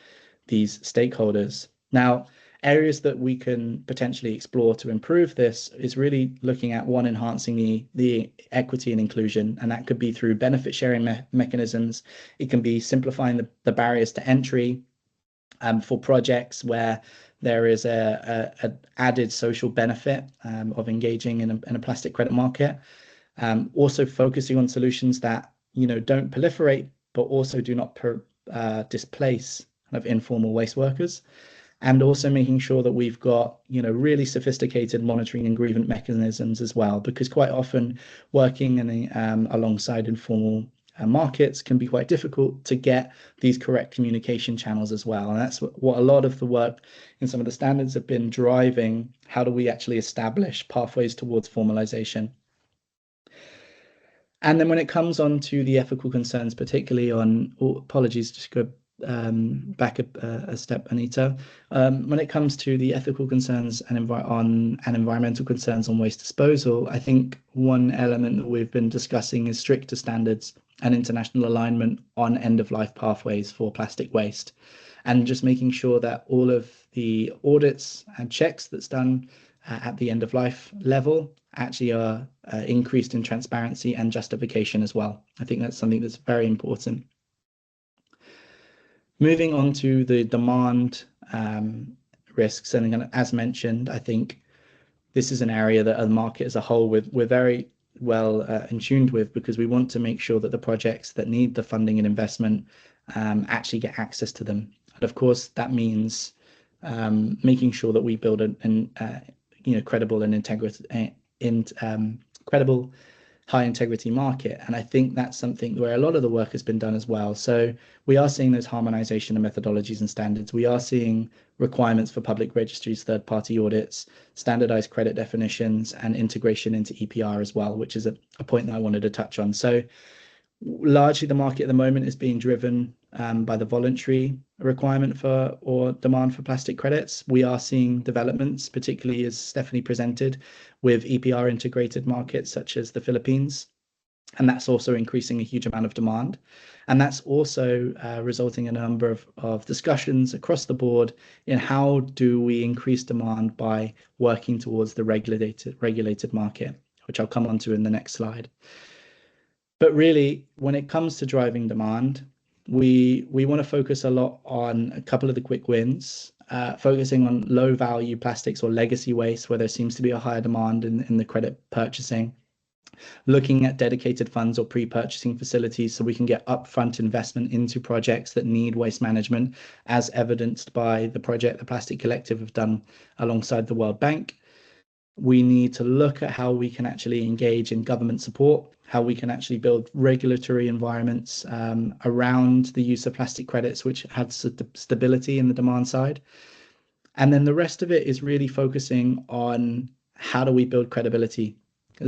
S4: these stakeholders. Now, areas that we can potentially explore to improve this is really looking at enhancing the equity and inclusion, and that could be through benefit sharing mechanisms. It can be simplifying the barriers to entry for projects where there is a added social benefit of engaging in a plastic credit market. Also focusing on solutions that don't proliferate, but also do not displace kind of informal waste workers. And also making sure that we've got really sophisticated monitoring and grievance mechanisms as well, because quite often working alongside informal markets can be quite difficult to get these correct communication channels as well. And that's what a lot of the work in some of the standards have been driving. How do we actually establish pathways towards formalization? And then when it comes on to the ethical concerns, particularly on, apologies, just go back a step, Anita. When it comes to the ethical concerns and environmental concerns on waste disposal, I think one element that we've been discussing is stricter standards and international alignment on end-of-life pathways for plastic waste, and just making sure that all of the audits and checks that's done at the end-of-life level actually are increased in transparency and justification as well. I think that's something that's very important. Moving on to the demand risks, and as mentioned, I think this is an area that the market as a whole we're very well in tuned with, because we want to make sure that the projects that need the funding and investment actually get access to them. And of course, that means making sure that we build a credible and credible high integrity market. And I think that's something where a lot of the work has been done as well. So we are seeing those harmonization of methodologies and standards. We are seeing requirements for public registries, third-party audits, standardized credit definitions, and integration into EPR as well, which is a point that I wanted to touch on. So largely the market at the moment is being driven by the voluntary requirement for or demand for plastic credits. We are seeing developments, particularly as Stephanie presented, with EPR integrated markets such as the Philippines, and that's also increasing a huge amount of demand. And that's also resulting in a number of discussions across the board in how do we increase demand by working towards the regulated market, which I'll come on to in the next slide. But really, when it comes to driving demand, we want to focus a lot on a couple of the quick wins, focusing on low value plastics or legacy waste where there seems to be a higher demand in the credit purchasing, looking at dedicated funds or pre-purchasing facilities so we can get upfront investment into projects that need waste management, as evidenced by the project the Plastic Collective have done alongside the World Bank. We need to look at how we can actually engage in government support, how we can actually build regulatory environments around the use of plastic credits, which have stability in the demand side. And then the rest of it is really focusing on how do we build credibility.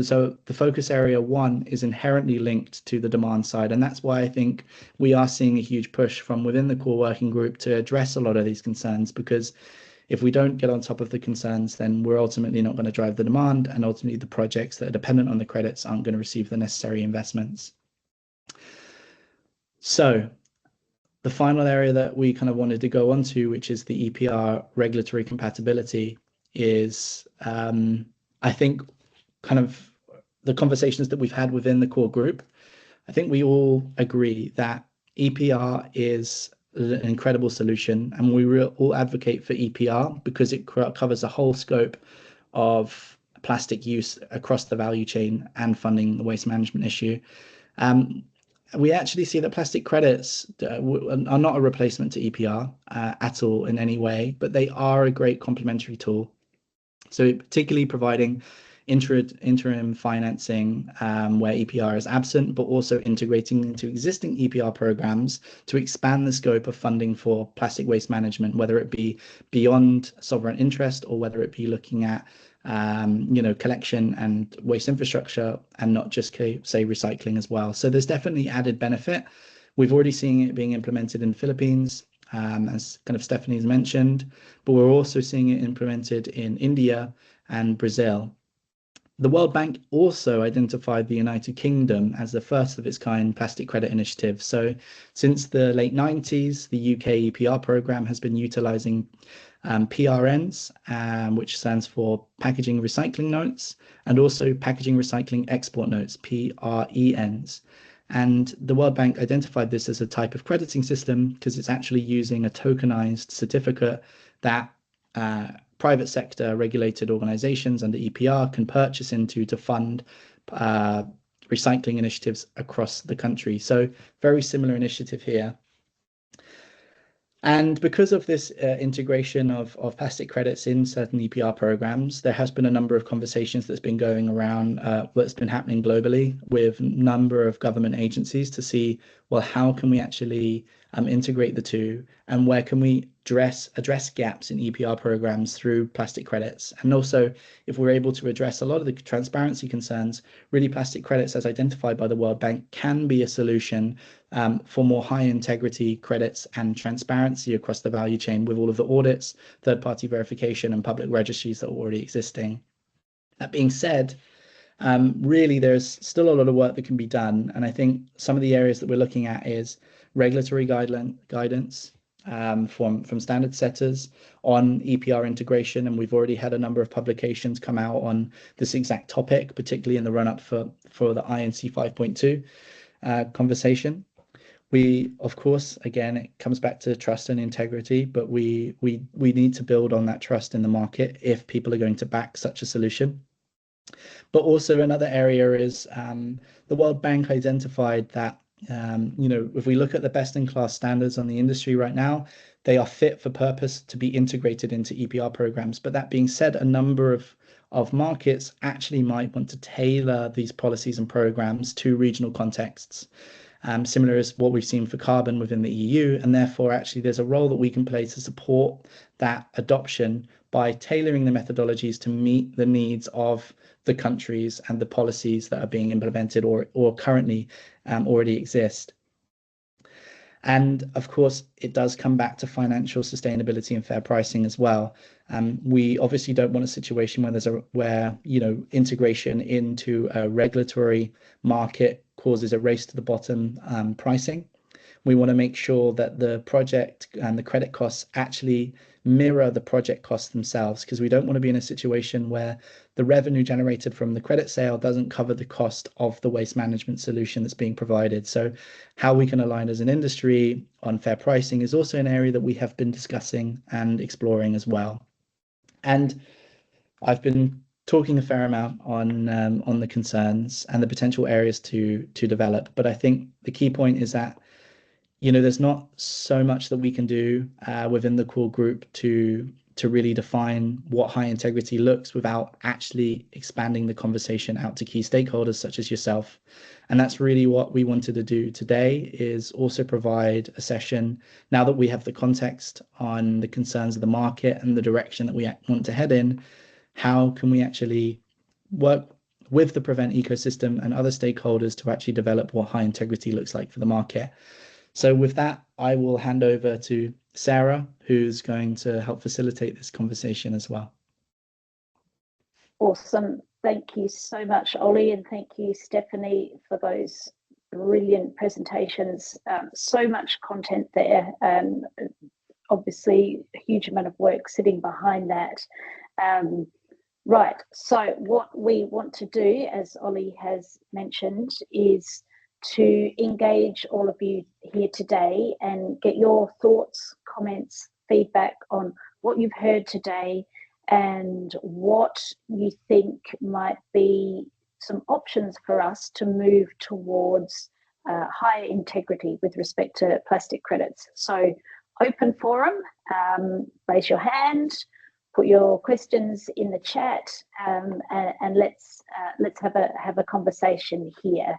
S4: So the focus area 1 is inherently linked to the demand side. And that's why I think we are seeing a huge push from within the core working group to address a lot of these concerns, because if we don't get on top of the concerns, then we're ultimately not going to drive the demand, and ultimately the projects that are dependent on the credits aren't going to receive the necessary investments. So the final area that we kind of wanted to go on to, which is the EPR regulatory compatibility, is I think kind of the conversations that we've had within the core group. I think we all agree that EPR is an incredible solution, and we all advocate for EPR because it covers the whole scope of plastic use across the value chain and funding the waste management issue. We actually see that plastic credits are not a replacement to EPR at all in any way, but they are a great complementary tool. So particularly providing interim financing where EPR is absent, but also integrating into existing EPR programs to expand the scope of funding for plastic waste management, whether it be beyond sovereign interest or whether it be looking at collection and waste infrastructure, and not just say recycling as well. So there's definitely added benefit. We've already seen it being implemented in the Philippines, as kind of Stephanie's mentioned, but we're also seeing it implemented in India and Brazil. The World Bank also identified the United Kingdom as the first of its kind plastic credit initiative. So since the late 90s, the UK EPR program has been utilizing PRNs, which stands for Packaging Recycling Notes, and also Packaging Recycling Export Notes, PRENs. And the World Bank identified this as a type of crediting system because it's actually using a tokenized certificate that private sector regulated organizations under EPR can purchase into to fund recycling initiatives across the country. So very similar initiative here. And because of this integration of plastic credits in certain EPR programs, there has been a number of conversations that's been going around, that's been happening globally with a number of government agencies to see, well, how can we actually integrate the two, and where can we address gaps in EPR programs through plastic credits? And also, if we're able to address a lot of the transparency concerns, really plastic credits, as identified by the World Bank, can be a solution for more high integrity credits and transparency across the value chain, with all of the audits, third-party verification, and public registries that are already existing. That being said, really there's still a lot of work that can be done, and I think some of the areas that we're looking at is regulatory guidance from standard setters on EPR integration, and we've already had a number of publications come out on this exact topic, particularly in the run-up for the INC 5.2 conversation. We, of course, again, it comes back to trust and integrity, but we need to build on that trust in the market if people are going to back such a solution. But also another area is the World Bank identified that if we look at the best-in-class standards on the industry right now, they are fit for purpose to be integrated into EPR programs. But that being said, a number of markets actually might want to tailor these policies and programs to regional contexts, similar as what we've seen for carbon within the EU. And therefore, actually, there's a role that we can play to support that adoption by tailoring the methodologies to meet the needs of the countries and the policies that are being implemented or currently already exist. And of course, it does come back to financial sustainability and fair pricing as well. We obviously don't want a situation where integration into a regulatory market causes a race to the bottom pricing. We want to make sure that the project and the credit costs actually mirror the project costs themselves, because we don't want to be in a situation where the revenue generated from the credit sale doesn't cover the cost of the waste management solution that's being provided. So how we can align as an industry on fair pricing is also an area that we have been discussing and exploring as well. And I've been talking a fair amount on the concerns and the potential areas to develop, but I think the key point is that there's not so much that we can do within the core group to to really define what high integrity looks without actually expanding the conversation out to key stakeholders such as yourself. And that's really what we wanted to do today, is also provide a session, now that we have the context on the concerns of the market and the direction that we want to head in, how can we actually work with the Prevent ecosystem and other stakeholders to actually develop what high integrity looks like for the market. So with that, I will hand over to Sarah, who's going to help facilitate this conversation as well.
S2: Awesome. Thank you so much, Ollie, and thank you, Stephanie, for those brilliant presentations. So much content there, and obviously a huge amount of work sitting behind that. Right, so what we want to do, as Ollie has mentioned, is to engage all of you here today and get your thoughts, comments, feedback on what you've heard today and what you think might be some options for us to move towards higher integrity with respect to plastic credits. So open forum, raise your hand, put your questions in the chat, and let's have a conversation here.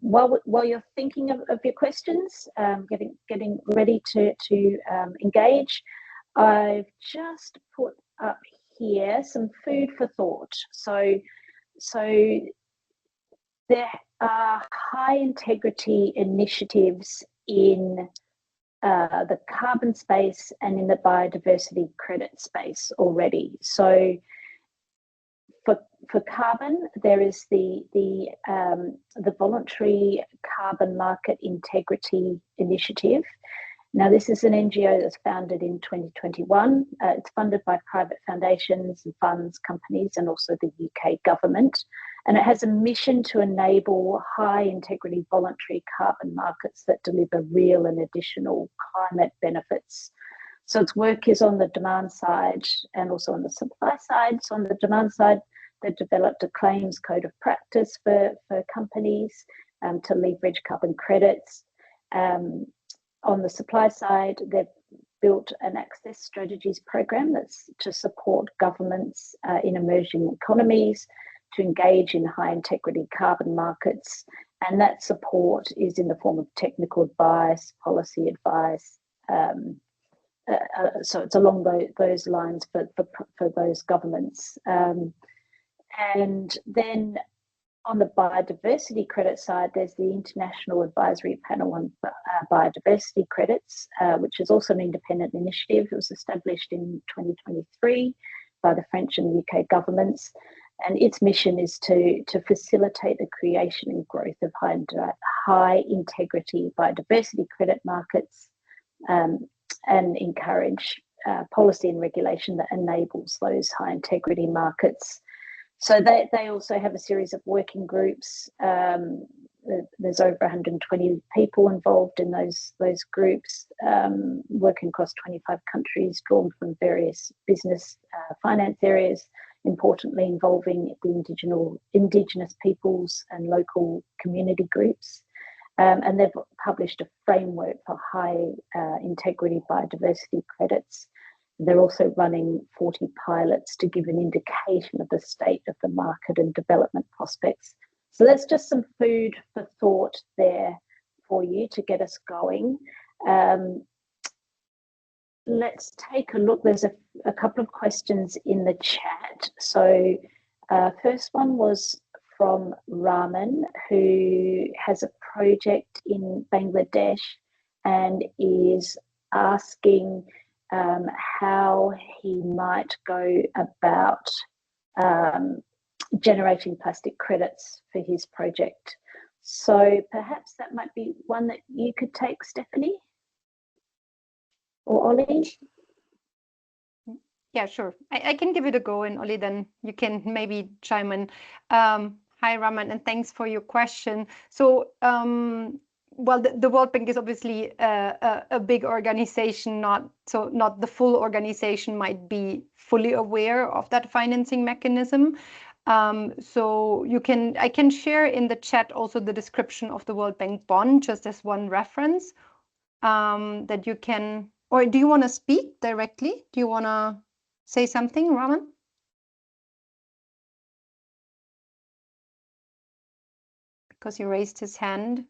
S2: While you're thinking of your questions, getting ready to engage, I've just put up here some food for thought. So there are high integrity initiatives in the carbon space and in the biodiversity credit space already. So for carbon, there is the Voluntary Carbon Market Integrity Initiative. Now, this is an NGO that's founded in 2021. It's funded by private foundations and funds, companies, and also the UK government. And it has a mission to enable high integrity voluntary carbon markets that deliver real and additional climate benefits. So its work is on the demand side and also on the supply side. So on the demand side, they've developed a claims code of practice for companies to leverage carbon credits. On the supply side, they've built an access strategies program that's to support governments in emerging economies to engage in high integrity carbon markets. And that support is in the form of technical advice, policy advice. So it's along those lines for those governments. And then on the biodiversity credit side, there's the International Advisory Panel on Biodiversity Credits, which is also an independent initiative. It was established in 2023 by the French and UK governments. And its mission is to facilitate the creation and growth of high integrity biodiversity credit markets and encourage policy and regulation that enables those high integrity markets. So they also have a series of working groups. There's over 120 people involved in those groups, working across 25 countries, drawn from various business finance areas, importantly involving the indigenous peoples and local community groups. And they've published a framework for high integrity biodiversity credits. They're also running 40 pilots to give an indication of the state of the market and development prospects. So that's just some food for thought there for you to get us going. Let's take a look. There's a couple of questions in the chat. So first one was from Raman, who has a project in Bangladesh and is asking how he might go about generating plastic credits for his project. So perhaps that might be one that you could take, Stephanie or Ollie.
S3: Yeah, sure. I can give it a go, and Ollie, then you can maybe chime in. Hi, Raman, and thanks for your question. So, well, the World Bank is obviously a big organization, not the full organization might be fully aware of that financing mechanism. So I can share in the chat also the description of the World Bank bond, just as one reference that you can Or do you want to speak directly? Do you want to say something, Raman? Because he raised his hand.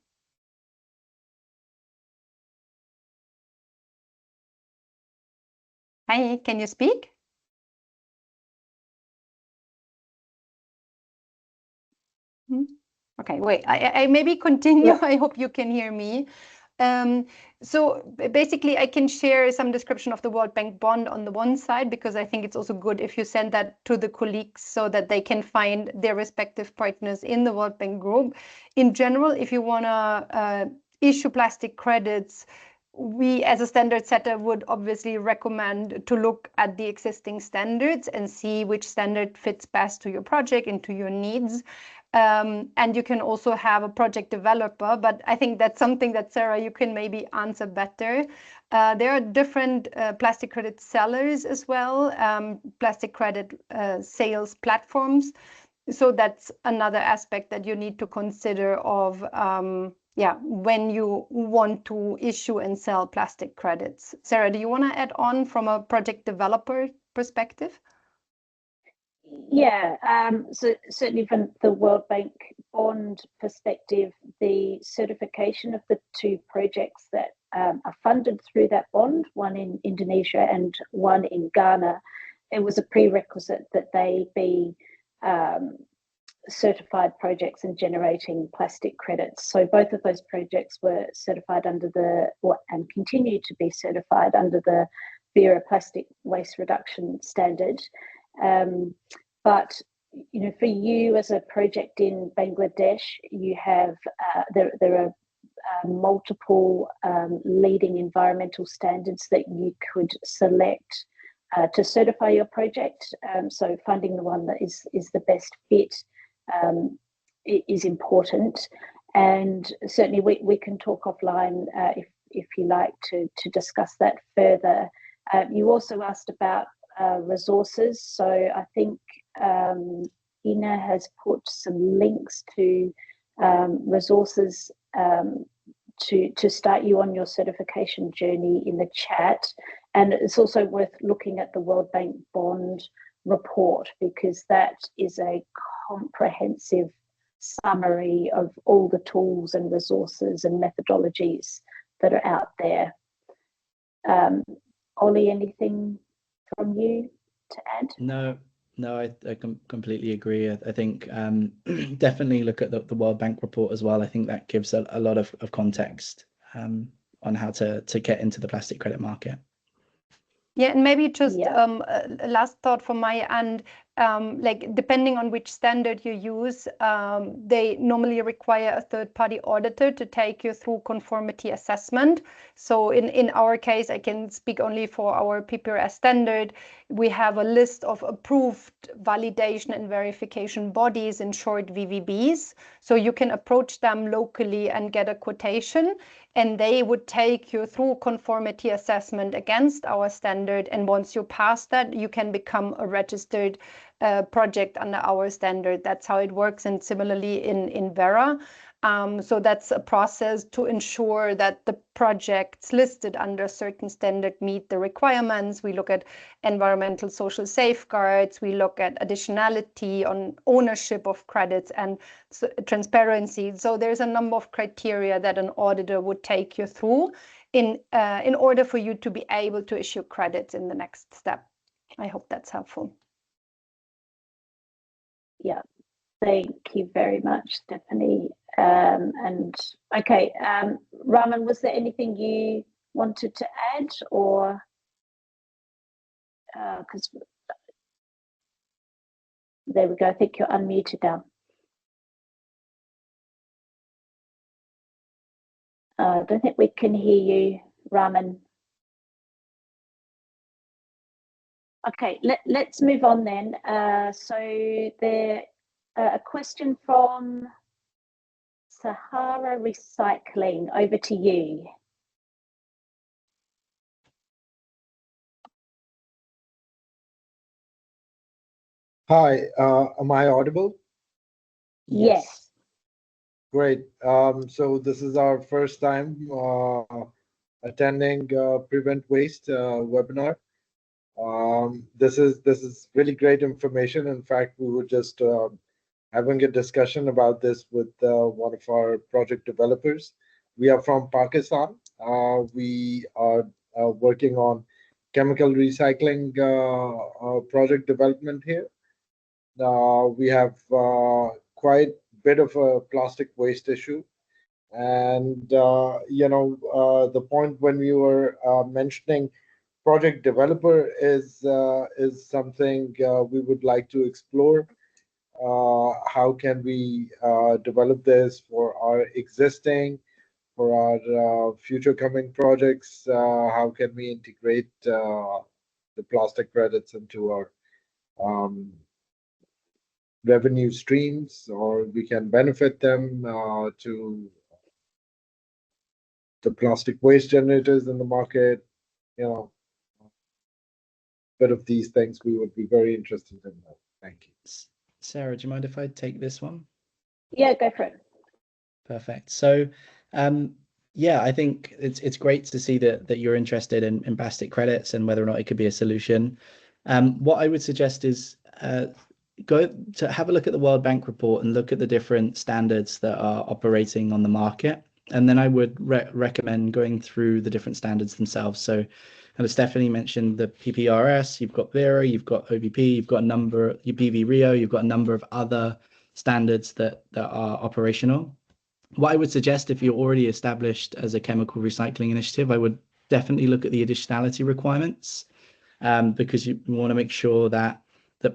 S3: Hi, can you speak? Okay, wait, I maybe continue.
S2: Yeah.
S3: I hope you can hear me. So basically, I can share some description of the World Bank bond on the one side, because I think it's also good if you send that to the colleagues so that they can find their respective partners in the World Bank group. In general, if you want to issue plastic credits, we as a standard setter would obviously recommend to look at the existing standards and see which standard fits best to your project and to your needs. And you can also have a project developer, but I think that's something that, Sarah, you can maybe answer better. There are different plastic credit sellers as well, plastic credit sales platforms. So that's another aspect that you need to consider of, when you want to issue and sell plastic credits. Sarah, do you want to add on from a project developer perspective?
S2: Yeah, so certainly from the World Bank bond perspective, the certification of the two projects that are funded through that bond, one in Indonesia and one in Ghana, it was a prerequisite that they be certified projects and generating plastic credits. So both of those projects were certified under and continue to be certified under the Verra Plastic Waste Reduction Standard. But for you as a project in Bangladesh, you have there are multiple leading environmental standards that you could select to certify your project. So finding the one that is the best fit is important, and certainly we can talk offline if you like to discuss that further. You also asked about resources, so I think Ina has put some links to resources to start you on your certification journey in the chat. And it's also worth looking at the World Bank bond report, because that is a comprehensive summary of all the tools and resources and methodologies that are out there. Ollie, anything from you to add?
S4: No, I completely agree. I think definitely look at the World Bank report as well. I think that gives a lot of context on how to get into the plastic credit market.
S3: Yeah, and maybe just a last thought from my end, like depending on which standard you use, they normally require a third-party auditor to take you through conformity assessment. So in our case, I can speak only for our PPRS standard. We have a list of approved validation and verification bodies, in short VVBs. So you can approach them locally and get a quotation, and they would take you through conformity assessment against our standard. And once you pass that, you can become a registered project under our standard. That's how it works. And similarly in Verra. So that's a process to ensure that the projects listed under a certain standard meet the requirements. We look at environmental social safeguards. We look at additionality on ownership of credits and transparency. So there's a number of criteria that an auditor would take you through in order for you to be able to issue credits in the next step. I hope that's helpful.
S2: Yeah, thank you very much, Stephanie. And okay, Raman, was there anything you wanted to add, or because there we go, I think you're unmuted now. I don't think we can hear you, Raman. Okay, let's move on then. So there a question from Sahara Recycling. Over to you.
S5: Hi, am I audible?
S2: Yes.
S5: Great. So this is our first time attending Prevent Waste webinar. This is really great information. In fact, we were just having a discussion about this with one of our project developers. We are from Pakistan. We are working on chemical recycling project development here. We have quite a bit of a plastic waste issue. And, the point when we were mentioning project developer is something we would like to explore. How can we develop this for our existing, for our future coming projects? How can we integrate the plastic credits into our revenue streams, or we can benefit them to the plastic waste generators in the market? Bit of these things we would be very interested in. Thank you.
S4: Sarah, do you mind if I take this one?
S2: Yeah, go for it.
S4: Perfect. So, yeah, I think it's great to see that you're interested in plastic credits and whether or not it could be a solution. What I would suggest is go to have a look at the World Bank report and look at the different standards that are operating on the market. And then I would recommend going through the different standards themselves. So, as Stephanie mentioned, the PPRS, you've got Vera, you've got OBP, you've got a number, your BV Rio, you've got a number of other standards that are operational. What I would suggest, if you're already established as a chemical recycling initiative, I would definitely look at the additionality requirements, because you want to make sure that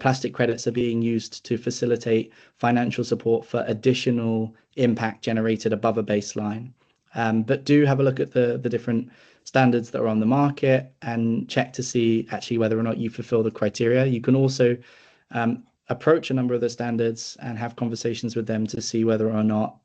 S4: plastic credits are being used to facilitate financial support for additional impact generated above a baseline. But do have a look at the different standards that are on the market and check to see actually whether or not you fulfill the criteria. You can also approach a number of the standards and have conversations with them to see whether or not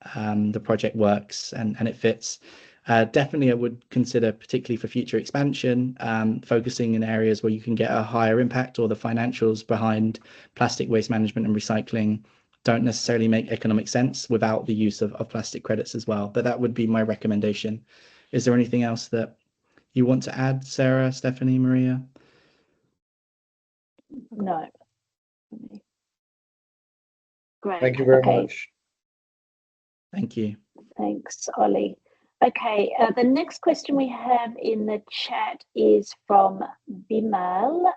S4: the project works and it fits. Definitely, I would consider, particularly for future expansion, focusing in areas where you can get a higher impact, or the financials behind plastic waste management and recycling don't necessarily make economic sense without the use of plastic credits as well. But that would be my recommendation. Is there anything else that you want to add, Sarah, Stephanie, Maria?
S2: No. Great.
S5: Thank you very much.
S2: Thank
S4: you.
S2: Thanks, Ollie. Okay, the next question we have in the chat is from Bimal.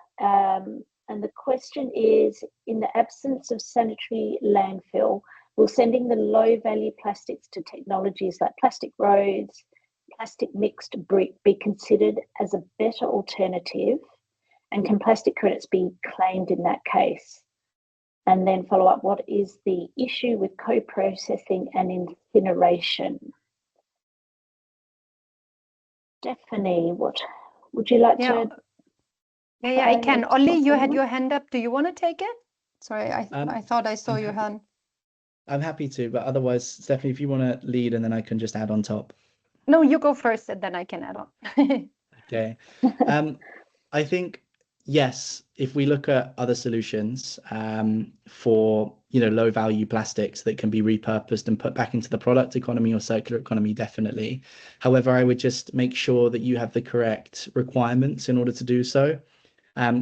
S2: And the question is, in the absence of sanitary landfill, will sending the low-value plastics to technologies like plastic roads, plastic mixed brick be considered as a better alternative? And can plastic credits be claimed in that case? And then follow up, what is the issue with co-processing and incineration? Stephanie, what would you like to?
S3: Yeah, I can. Ollie, you had your hand up. Do you want to take it? Sorry, I thought I saw your hand.
S4: I'm happy to, but otherwise, Stephanie, if you want to lead, and then I can just add on top.
S3: No, you go first, and then I can add on.
S4: Okay. I think, yes, if we look at other solutions for low value plastics that can be repurposed and put back into the product economy or circular economy, definitely. However, I would just make sure that you have the correct requirements in order to do so.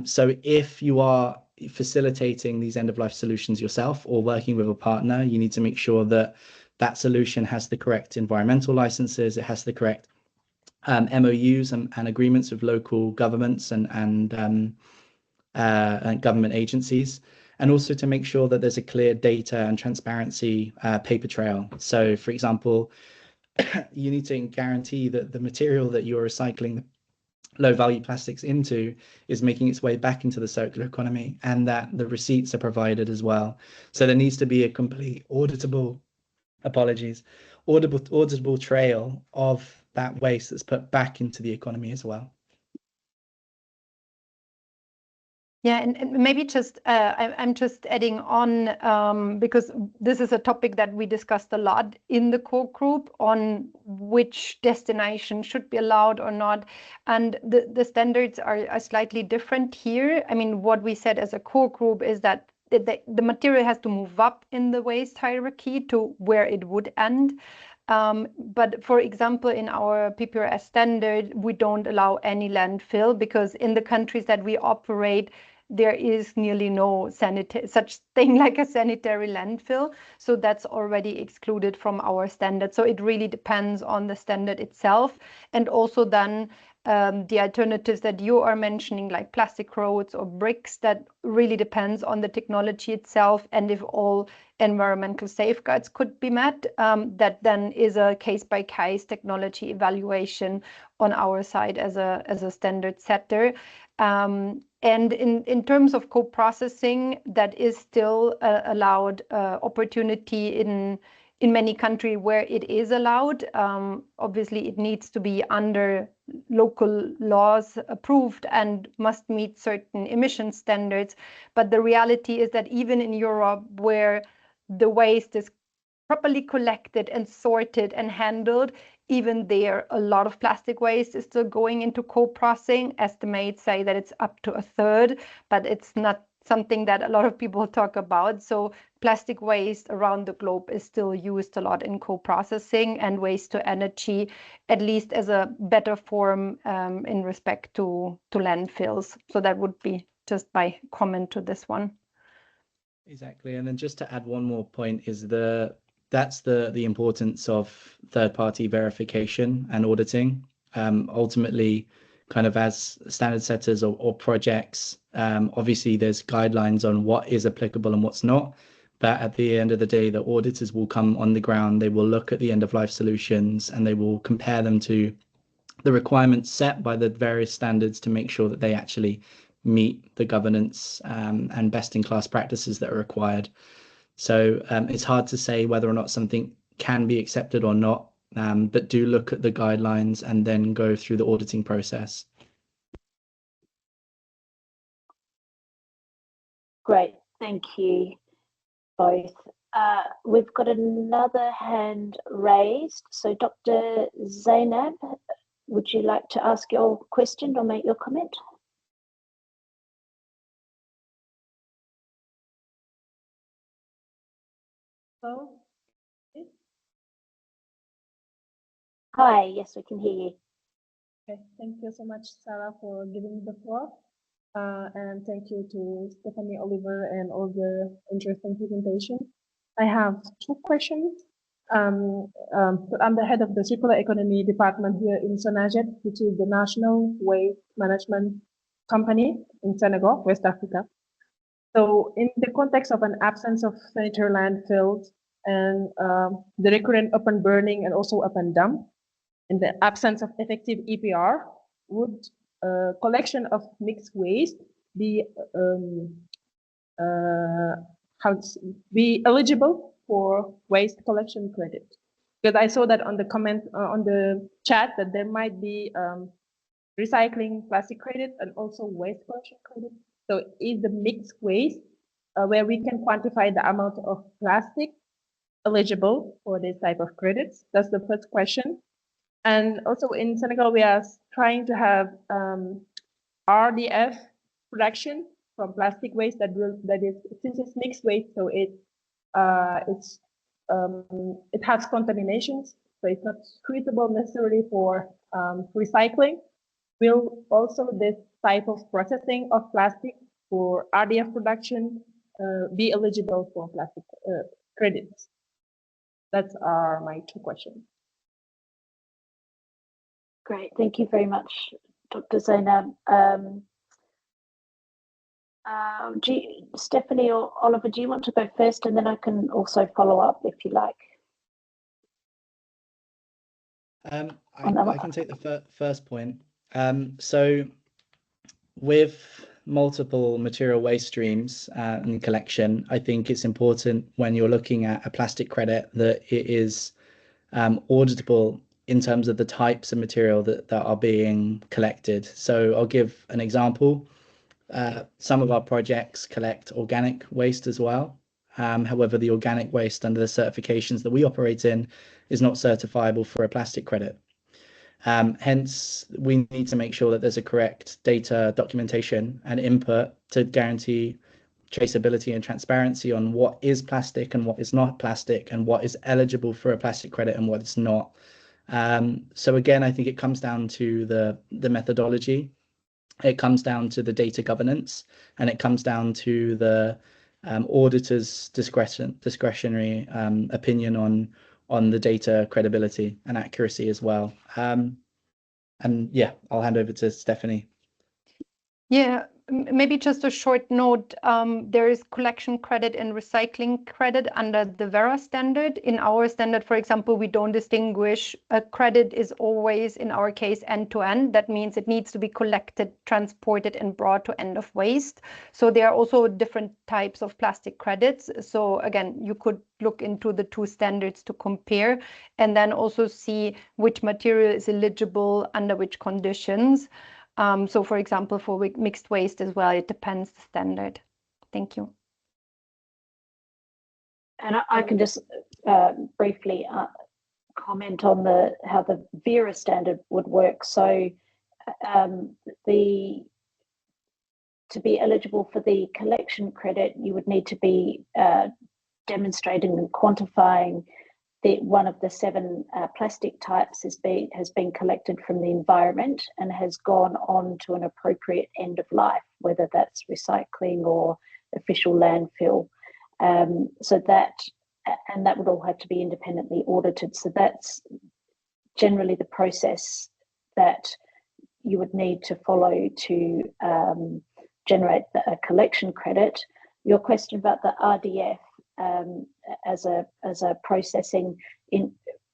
S4: So if you are facilitating these end-of-life solutions yourself or working with a partner, you need to make sure that that solution has the correct environmental licenses, it has the correct MOUs and agreements with local governments and government agencies, and also to make sure that there's a clear data and transparency paper trail. So, for example, you need to guarantee that the material that you're recycling low-value plastics into is making its way back into the circular economy, and that the receipts are provided as well. So there needs to be a complete auditable trail of that waste that's put back into the economy as well.
S3: Yeah, and maybe just I'm just adding on because this is a topic that we discussed a lot in the core group on which destination should be allowed or not, and the standards are slightly different here. I mean, what we said as a core group is that the material has to move up in the waste hierarchy to where it would end. But for example, in our PPRS standard, we don't allow any landfill because in the countries that we operate, there is nearly no such thing like a sanitary landfill. So that's already excluded from our standard. So it really depends on the standard itself. And also then the alternatives that you are mentioning, like plastic roads or bricks, that really depends on the technology itself. And if all environmental safeguards could be met, that then is a case-by-case technology evaluation on our side as a standard setter. And in terms of co-processing, that is still allowed opportunity in many countries where it is allowed. Obviously, it needs to be under local laws approved and must meet certain emission standards. But the reality is that even in Europe, where the waste is properly collected and sorted and handled, even there, a lot of plastic waste is still going into co-processing. Estimates say that it's up to a third, but it's not something that a lot of people talk about. So plastic waste around the globe is still used a lot in co-processing and waste to energy, at least as a better form in respect to landfills. So that would be just my comment to this one.
S4: Exactly. And then just to add one more point is that's the importance of third-party verification and auditing. Ultimately, kind of as standard setters or projects, obviously there's guidelines on what is applicable and what's not. But at the end of the day, the auditors will come on the ground, they will look at the end-of-life solutions, and they will compare them to the requirements set by the various standards to make sure that they actually meet the governance and best-in-class practices that are required. So it's hard to say whether or not something can be accepted or not, but do look at the guidelines and then go through the auditing process.
S2: Great, thank you both. We've got another hand raised. So Dr. Zainab, would you like to ask your question or make your comment?
S6: Hello.
S2: Hi, yes, we can hear you.
S6: Okay, thank you so much, Sarah, for giving me the floor. And thank you to Stephanie Oliver and all the interesting presentation. I have two questions. I'm the head of the Circular Economy Department here in Sonaged, which is the National Waste Management Company in Senegal, West Africa. So in the context of an absence of sanitary landfills and the recurrent open burning and also open dump, in the absence of effective EPR, would collection of mixed waste be eligible for waste collection credit? Because I saw that on the comment on the chat that there might be recycling plastic credit and also waste collection credit. So is the mixed waste where we can quantify the amount of plastic eligible for this type of credits? That's the first question. And also in Senegal, we are trying to have RDF production from plastic waste that is, since it's mixed waste, so it has contaminations, so it's not suitable necessarily for recycling. Will also this type of processing of plastic for RDF production be eligible for plastic credits? That's my two questions.
S2: Great, thank you very much, Dr. Zainab. Stephanie or Oliver, do you want to go first, and then I can also follow up if you like?
S4: I can take the first point. So with multiple material waste streams and collection, I think it's important when you're looking at a plastic credit that it is auditable in terms of the types of material that are being collected. So I'll give an example. Some of our projects collect organic waste as well. However, the organic waste under the certifications that we operate in is not certifiable for a plastic credit. Hence, we need to make sure that there's a correct data documentation and input to guarantee traceability and transparency on what is plastic and what is not plastic, and what is eligible for a plastic credit and what is not. So again, I think it comes down to the methodology, it comes down to the data governance, and it comes down to the auditor's discretionary opinion on the data credibility and accuracy as well. And yeah, I'll hand over to Stephanie.
S3: Yeah, maybe just a short note. There is collection credit and recycling credit under the Verra standard. In our standard, for example, we don't distinguish. A credit is always, in our case, end-to-end. That means it needs to be collected, transported, and brought to end of waste. So there are also different types of plastic credits. So again, you could look into the two standards to compare, and then also see which material is eligible under which conditions. So for example, for mixed waste as well, it depends the standard. Thank you.
S2: And I can just briefly comment on how the Verra standard would work. So to be eligible for the collection credit, you would need to be demonstrating and quantifying one of the 7 plastic types has been collected from the environment and has gone on to an appropriate end of life, whether that's recycling or official landfill. So that would all have to be independently audited. So that's generally the process that you would need to follow to generate a collection credit. Your question about the RDF as a processing,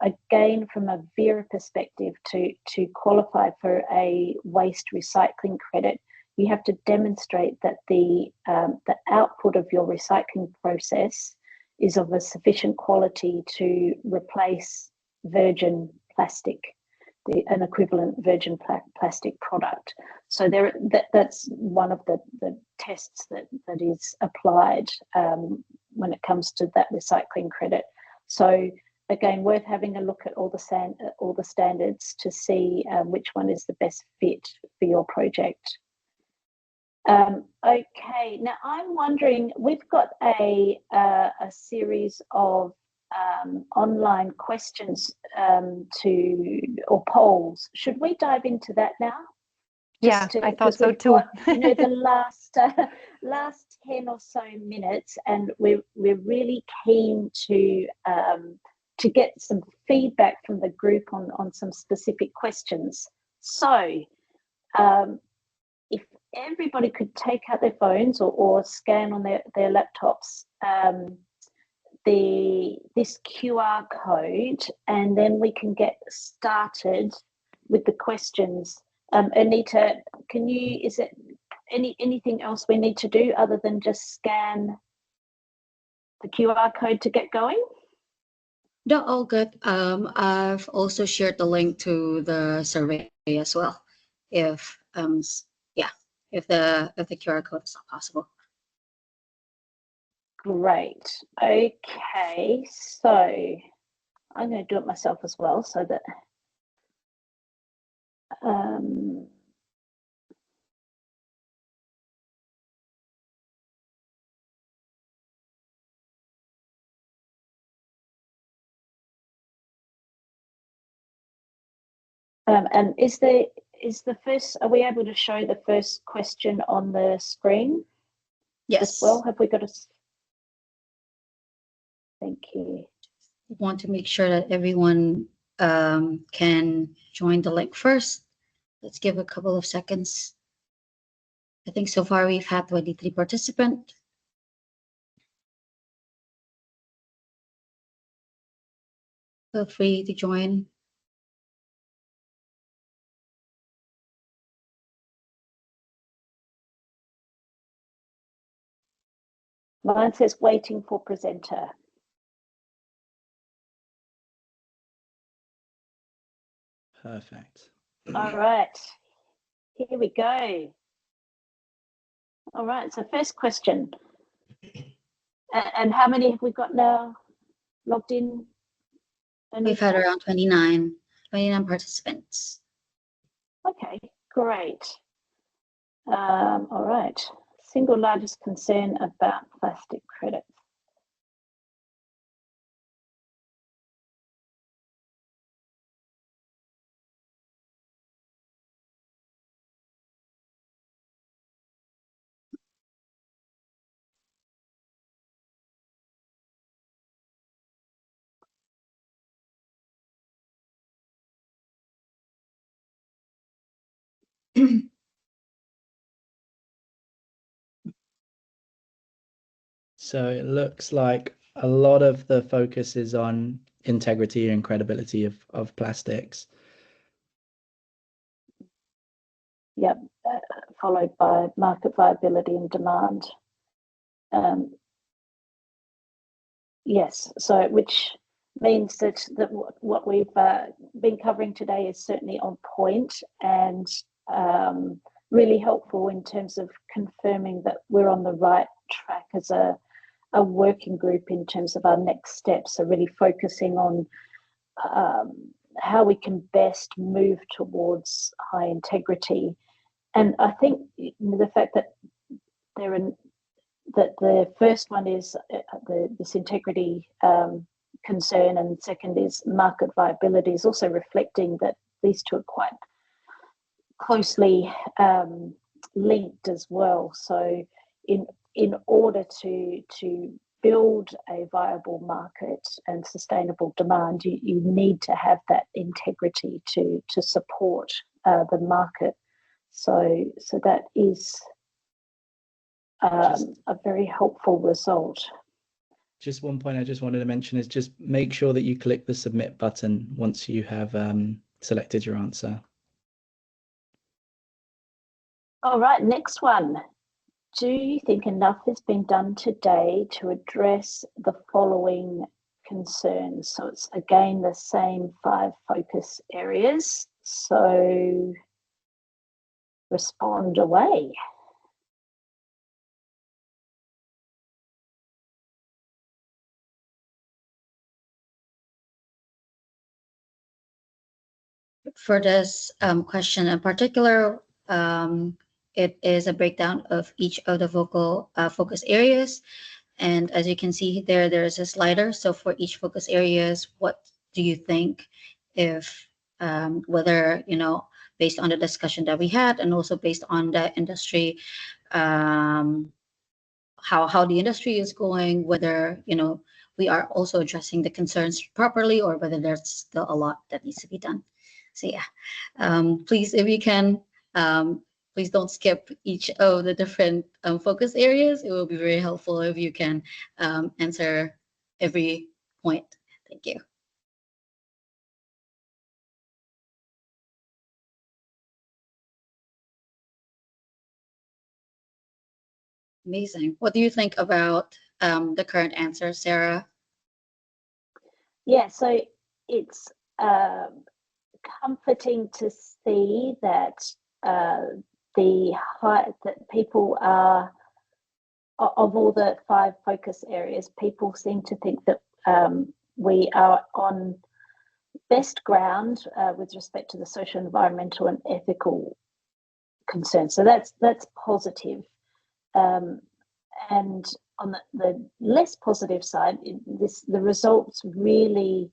S2: again from a Verra perspective, to qualify for a waste recycling credit, you have to demonstrate that the output of your recycling process is of a sufficient quality to replace virgin plastic, an equivalent virgin plastic product. So that's one of the tests that is applied when it comes to that recycling credit. So again, worth having a look at all the standards to see which one is the best fit for your project. Okay, now I'm wondering, we've got a series of online questions or polls. Should we dive into that now?
S3: Yeah, I thought so too.
S2: The last 10 or so minutes, and we're really keen to get some feedback from the group on some specific questions. So if everybody could take out their phones or scan on their laptops this QR code, and then we can get started with the questions. Anita, is it anything else we need to do other than just scan the QR code to get going?
S7: No, all good. I've also shared the link to the survey as well, if the QR code is not possible.
S2: Great. Okay, so I'm going to do it myself as well, so that and is the first, are we able to show the first question on the screen?
S7: Yes.
S2: As well, have we got a? Thank you.
S7: Want to make sure that everyone can join the link first. Let's give a couple of seconds. I think so far we've had 23 participants. Feel free to join.
S2: Mine says waiting for presenter.
S4: Perfect.
S2: All right, here we go. All right, so first question. And how many have we got now logged in?
S7: We've had around 29 participants.
S2: Okay, great. All right, single largest concern about plastic credits?
S4: So it looks like a lot of the focus is on integrity and credibility of plastics.
S2: Yep, followed by market viability and demand. Yes, so which means that what we've been covering today is certainly on point and really helpful in terms of confirming that we're on the right track as a working group in terms of our next steps. So really focusing on how we can best move towards high integrity. And I think the fact that the first one is this integrity concern, and second is market viability, is also reflecting that these two are quite closely linked as well. So in order to build a viable market and sustainable demand, you need to have that integrity to support the market. So that is a very helpful result.
S4: Just one point I just wanted to mention is just make sure that you click the submit button once you have selected your answer.
S2: All right, next one. Do you think enough has been done today to address the following concerns? So it's again the same 5 focus areas. So respond away.
S7: For this question in particular, it is a breakdown of each of the focus areas. And as you can see there, there's a slider. So for each focus areas, what do you think if whether, based on the discussion that we had and also based on the industry, how the industry is going, whether, we are also addressing the concerns properly or whether there's still a lot that needs to be done. So yeah, please, if you can, please don't skip each of the different focus areas. It will be very helpful if you can answer every point. Thank you. Amazing. What do you think about the current answer, Sarah?
S2: Yeah, so it's comforting to see that that people are, of all the 5 focus areas, people seem to think that we are on best ground with respect to the social, environmental, and ethical concerns. So that's positive. And on the less positive side, the results really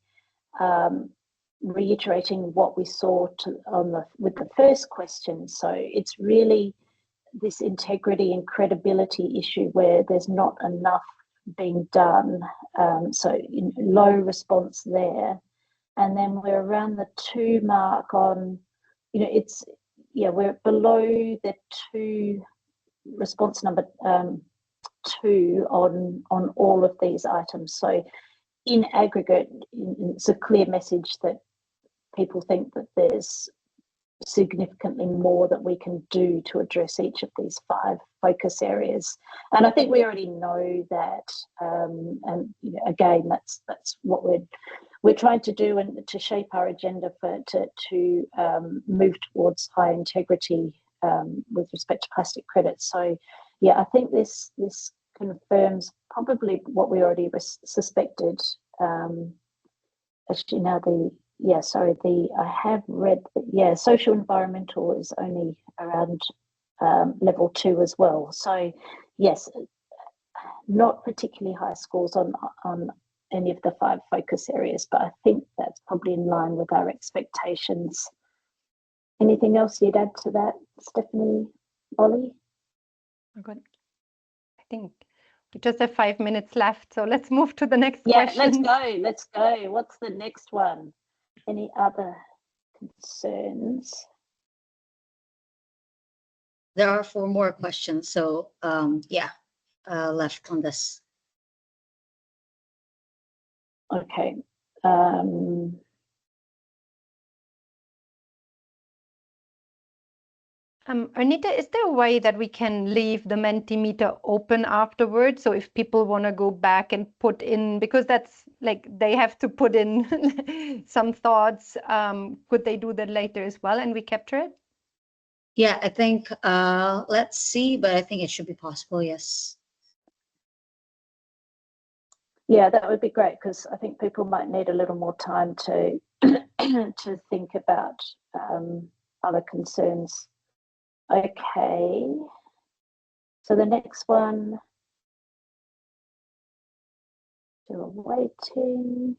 S2: reiterating what we saw with the first question. So it's really this integrity and credibility issue where there's not enough being done. So low response there. And then we're around the 2 mark on, we're below the 2 response number 2 on all of these items. So in aggregate, it's a clear message that people think that there's significantly more that we can do to address each of these 5 focus areas. And I think we already know that. And again, that's what we're trying to do and to shape our agenda to move towards high integrity with respect to plastic credits. So yeah, I think this confirms probably what we already suspected. Actually, now I have read that, social environmental is only around level 2 as well. So yes, not particularly high scores on any of the 5 focus areas, but I think that's probably in line with our expectations. Anything else you'd add to that, Stephanie, Ollie?
S3: Good. I think we just have 5 minutes left, so let's move to the next question.
S2: Let's go. What's the next one? Any other concerns?
S7: There are 4 more questions, so left on this.
S2: Okay.
S3: Arnita, is there a way that we can leave the Mentimeter open afterwards? So if people want to go back and put in, because that's like they have to put in some thoughts, could they do that later as well and we capture it?
S7: Yeah, I think, let's see, but I think it should be possible, yes.
S2: Yeah, that would be great, because I think people might need a little more time to to think about other concerns. Okay, so the next one, still waiting.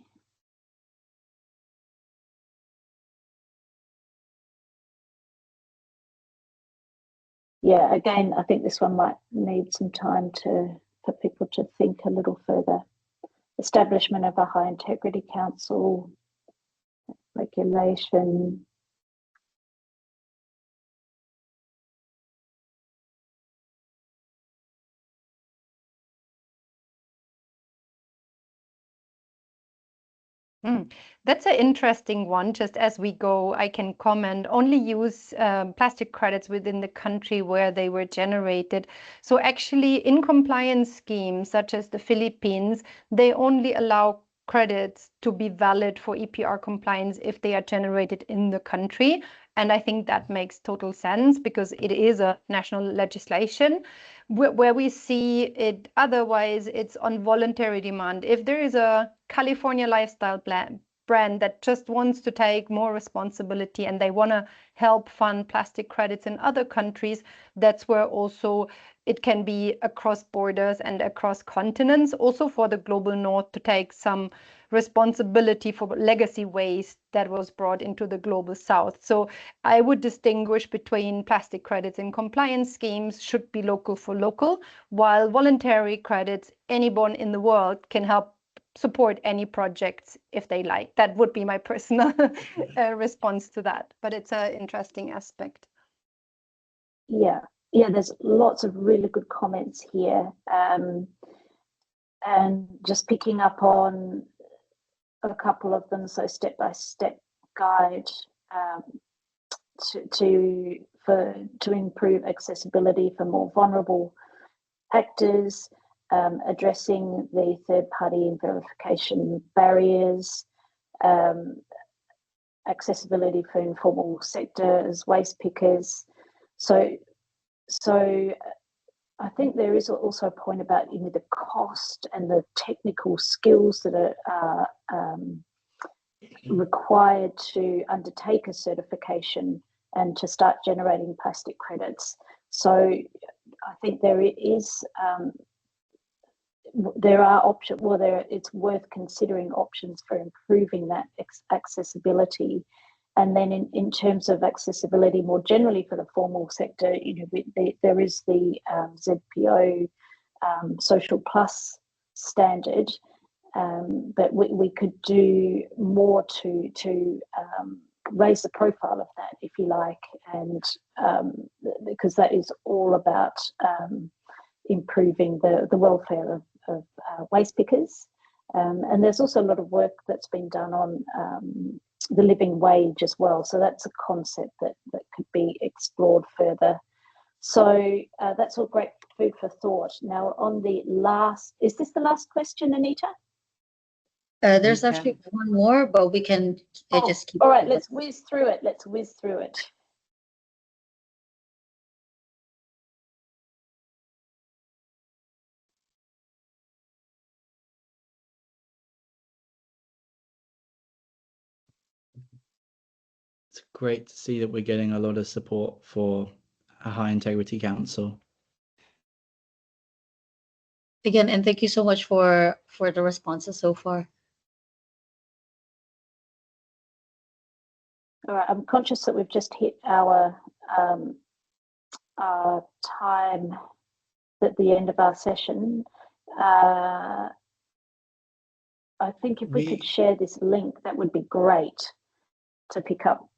S2: Yeah, again, I think this one might need some time for people to think a little further. Establishment of a high integrity council, regulation.
S3: That's an interesting one. Just as we go, I can comment, only use plastic credits within the country where they were generated. So actually in compliance schemes, such as the Philippines, they only allow credits to be valid for EPR compliance if they are generated in the country. And I think that makes total sense because it is a national legislation. Where we see it otherwise, it's on voluntary demand. If there is a California lifestyle brand that just wants to take more responsibility and they want to help fund plastic credits in other countries, that's where also it can be across borders and across continents, also for the global north to take some responsibility for legacy waste that was brought into the global south. So I would distinguish between plastic credits and compliance schemes should be local for local, while voluntary credits, anyone in the world can help support any projects if they like. That would be my personal response to that, but it's an interesting aspect.
S2: Yeah, there's lots of really good comments here. And just picking up on a couple of them, so step-by-step guide to improve accessibility for more vulnerable actors, addressing the third-party verification barriers, accessibility for informal sectors, waste pickers. So I think there is also a point about the cost and the technical skills that are required to undertake a certification and to start generating plastic credits. So I think there are options. It's worth considering options for improving that accessibility. And then in terms of accessibility more generally for the formal sector, there is the ZPO Social Plus standard, but we could do more to raise the profile of that, if you like, and because that is all about improving the welfare of waste pickers. And there's also a lot of work that's been done on the living wage as well. So that's a concept that could be explored further. So that's all great food for thought. Now on the last, is this the last question, Anita?
S7: There's actually one more, but we can just keep.
S2: All right, let's whiz through it.
S4: It's great to see that we're getting a lot of support for a high integrity council.
S7: Again, and thank you so much for the responses so far.
S2: All right, I'm conscious that we've just hit our time at the end of our session. I think if we could share this link, that would be great to pick up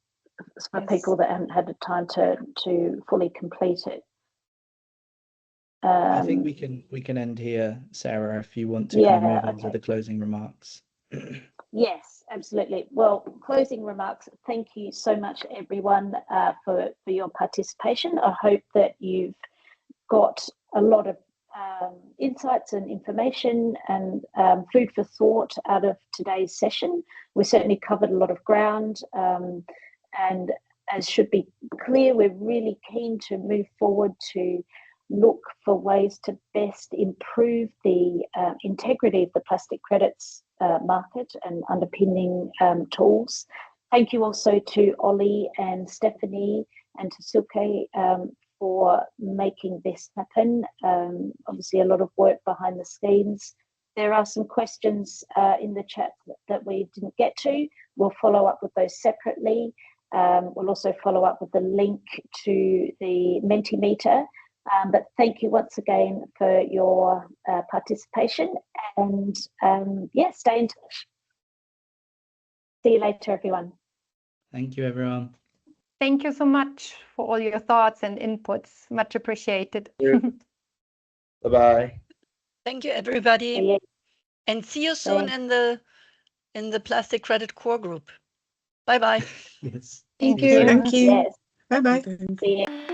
S2: for people that haven't had the time to fully complete it.
S4: I think we can end here, Sarah, if you want to kind of move on to the closing remarks.
S2: Yes, absolutely. Well, closing remarks. Thank you so much, everyone, for your participation. I hope that you've got a lot of insights and information and food for thought out of today's session. We certainly covered a lot of ground, and as should be clear, we're really keen to move forward to look for ways to best improve the integrity of the plastic credits market and underpinning tools. Thank you also to Ollie and Stephanie and to Silke for making this happen. Obviously, a lot of work behind the scenes. There are some questions in the chat that we didn't get to. We'll follow up with those separately. We'll also follow up with the link to the Mentimeter. But thank you once again for your participation, and stay in touch. See you later, everyone.
S4: Thank you, everyone.
S3: Thank you so much for all your thoughts and inputs. Much appreciated.
S4: Bye-bye.
S1: Thank you, everybody. And see you soon in the Plastic Credit Core Group. Bye-bye.
S4: Yes.
S7: Thank you.
S8: Thank you.
S2: Yes.
S8: Bye bye.
S2: See you.